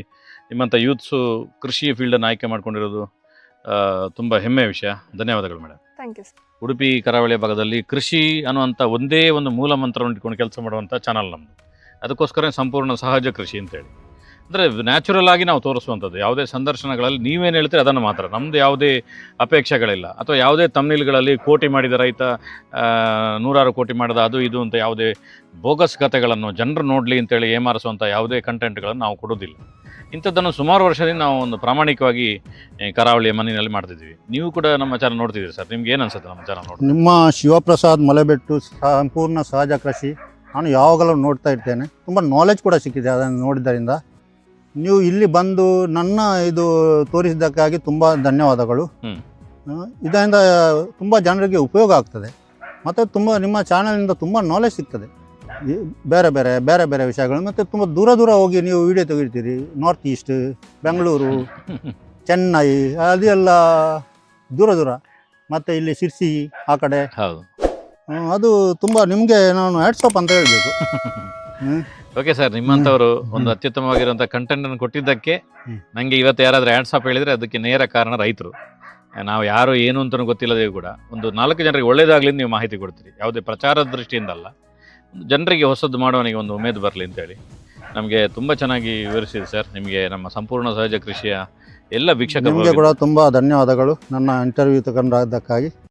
ನಿಮ್ಮಂಥ ಯೂತ್ಸು ಕೃಷಿ ಫೀಲ್ಡ್ ಅನ್ನು ಆಯ್ಕೆ ಮಾಡ್ಕೊಂಡಿರೋದು ತುಂಬಾ ಹೆಮ್ಮೆಯ ವಿಷಯ. ಧನ್ಯವಾದಗಳು madam. Thank you sir. Udupi ಕರಾವಳಿ ಭಾಗದಲ್ಲಿ ಕೃಷಿ ಅನ್ನುವಂಥ ಒಂದೇ ಒಂದು ಮೂಲ ಮಂತ್ರವನ್ನು ಇಟ್ಕೊಂಡು ಕೆಲಸ ಮಾಡುವಂಥ ಚಾನಲ್ ನಮ್ಮದು. ಅದಕ್ಕೋಸ್ಕರ ಸಂಪೂರ್ಣ ಸಹಜ ಕೃಷಿ ಅಂತೇಳಿ. ಅಂದರೆ ನ್ಯಾಚುರಲ್ ಆಗಿ ನಾವು ತೋರಿಸುವಂಥದ್ದು. ಯಾವುದೇ ಸಂದರ್ಶನಗಳಲ್ಲಿ ನೀವೇನು ಹೇಳ್ತೀರಿ ಅದನ್ನು ಮಾತ್ರ, ನಮ್ಮದು ಯಾವುದೇ ಅಪೇಕ್ಷೆಗಳಿಲ್ಲ. ಅಥವಾ ಯಾವುದೇ ತಮ್ನಿಲ್ಗಳಲ್ಲಿ ಕೋಟಿ ಮಾಡಿದ ರೈತ, ನೂರಾರು ಕೋಟಿ ಮಾಡಿದ ಅದು ಇದು ಅಂತ ಯಾವುದೇ ಬೋಗಸ್ ಕಥೆಗಳನ್ನು ಜನರು ನೋಡಲಿ ಅಂತೇಳಿ ಏಮಾರಿಸುವಂಥ ಯಾವುದೇ ಕಂಟೆಂಟ್ಗಳನ್ನು ನಾವು ಕೊಡೋದಿಲ್ಲ. ಇಂಥದ್ದನ್ನು ಸುಮಾರು ವರ್ಷದಿಂದ ನಾವು ಒಂದು ಪ್ರಾಮಾಣಿಕವಾಗಿ ಕರಾವಳಿಯ ಮನೆಯಲ್ಲಿ ಮಾಡ್ತಿದ್ದೀವಿ. ನೀವು ಕೂಡ ನಮ್ಮ ಚಾನಲ್ ನೋಡ್ತಿದ್ದೀರಿ ಸರ್, ನಿಮ್ಗೆ ಏನು ಅನ್ಸುತ್ತೆ ನಮ್ಮ ಚಾನಲ್ ನೋಡಿ? ನಿಮ್ಮ ಶಿವಪ್ರಸಾದ್ ಮಲೆಬೆಟ್ಟು ಸಂಪೂರ್ಣ ಸಹಜ ಕೃಷಿ ನಾನು ಯಾವಾಗಲೂ ನೋಡ್ತಾ ಇರ್ತೇನೆ. ತುಂಬ ನಾಲೆಜ್ ಕೂಡ ಸಿಕ್ಕಿದೆ ಅದನ್ನು ನೋಡಿದ್ದರಿಂದ. ನೀವು ಇಲ್ಲಿ ಬಂದು ನನ್ನ ಇದು ತೋರಿಸಿದ್ದಕ್ಕಾಗಿ ತುಂಬ ಧನ್ಯವಾದಗಳು. ಇದರಿಂದ ತುಂಬ ಜನರಿಗೆ ಉಪಯೋಗ ಆಗ್ತದೆ ಮತ್ತು ತುಂಬ ನಿಮ್ಮ ಚಾನಲಿಂದ ತುಂಬ ನಾಲೆಜ್ ಸಿಗ್ತದೆ, ಬೇರೆ ಬೇರೆ ಬೇರೆ ಬೇರೆ ವಿಷಯಗಳು. ಮತ್ತು ತುಂಬ ದೂರ ದೂರ ಹೋಗಿ ನೀವು ವಿಡಿಯೋ ತೆಗಿತೀರಿ, ನಾರ್ತ್ ಈಸ್ಟ್, ಬೆಂಗಳೂರು, ಚೆನ್ನೈ, ಅದೆಲ್ಲ ದೂರ ದೂರ, ಮತ್ತು ಇಲ್ಲಿ ಶಿರ್ಸಿ ಆ ಕಡೆ. ಹೌದು, ಅದು ತುಂಬ ನಿಮಗೆ ನಾನು ಹ್ಯಾಟ್ಸ್ ಆಫ್ ಅಂತ ಹೇಳಬೇಕು. ಓಕೆ ಸರ್, ನಿಮ್ಮಂಥವರು ಒಂದು ಅತ್ಯುತ್ತಮವಾಗಿರುವಂಥ ಕಂಟೆಂಟನ್ನು ಕೊಟ್ಟಿದ್ದಕ್ಕೆ ನನಗೆ ಇವತ್ತು ಯಾರಾದರೂ ಹ್ಯಾಂಡ್ಸ್ ಆಫ್ ಹೇಳಿದರೆ ಅದಕ್ಕೆ ನೇರ ಕಾರಣ ರೈತರು. ನಾವು ಯಾರು ಏನು ಅಂತಲೂ ಗೊತ್ತಿಲ್ಲದೇ ಕೂಡ ಒಂದು 4 ಜನರಿಗೆ ಒಳ್ಳೇದಾಗಲಿ ನೀವು ಮಾಹಿತಿ ಕೊಡ್ತೀರಿ, ಯಾವುದೇ ಪ್ರಚಾರದ ದೃಷ್ಟಿಯಿಂದಲ್ಲ, ಜನರಿಗೆ ಹೊಸದು ಮಾಡುವನಿಗೆ ಒಂದು ಉಮೇದು ಬರಲಿ ಅಂತೇಳಿ ನಮಗೆ ತುಂಬ ಚೆನ್ನಾಗಿ ವಿವರಿಸಿದೆ ಸರ್. ನಿಮಗೆ ನಮ್ಮ ಸಂಪೂರ್ಣ ಸಹಜ ಕೃಷಿಯ ಎಲ್ಲ ವೀಕ್ಷಕರಿಗೆ ಕೂಡ ತುಂಬ ಧನ್ಯವಾದಗಳು ನನ್ನ ಇಂಟರ್ವ್ಯೂ ತಗೊಂಡದ್ದಕ್ಕಾಗಿ.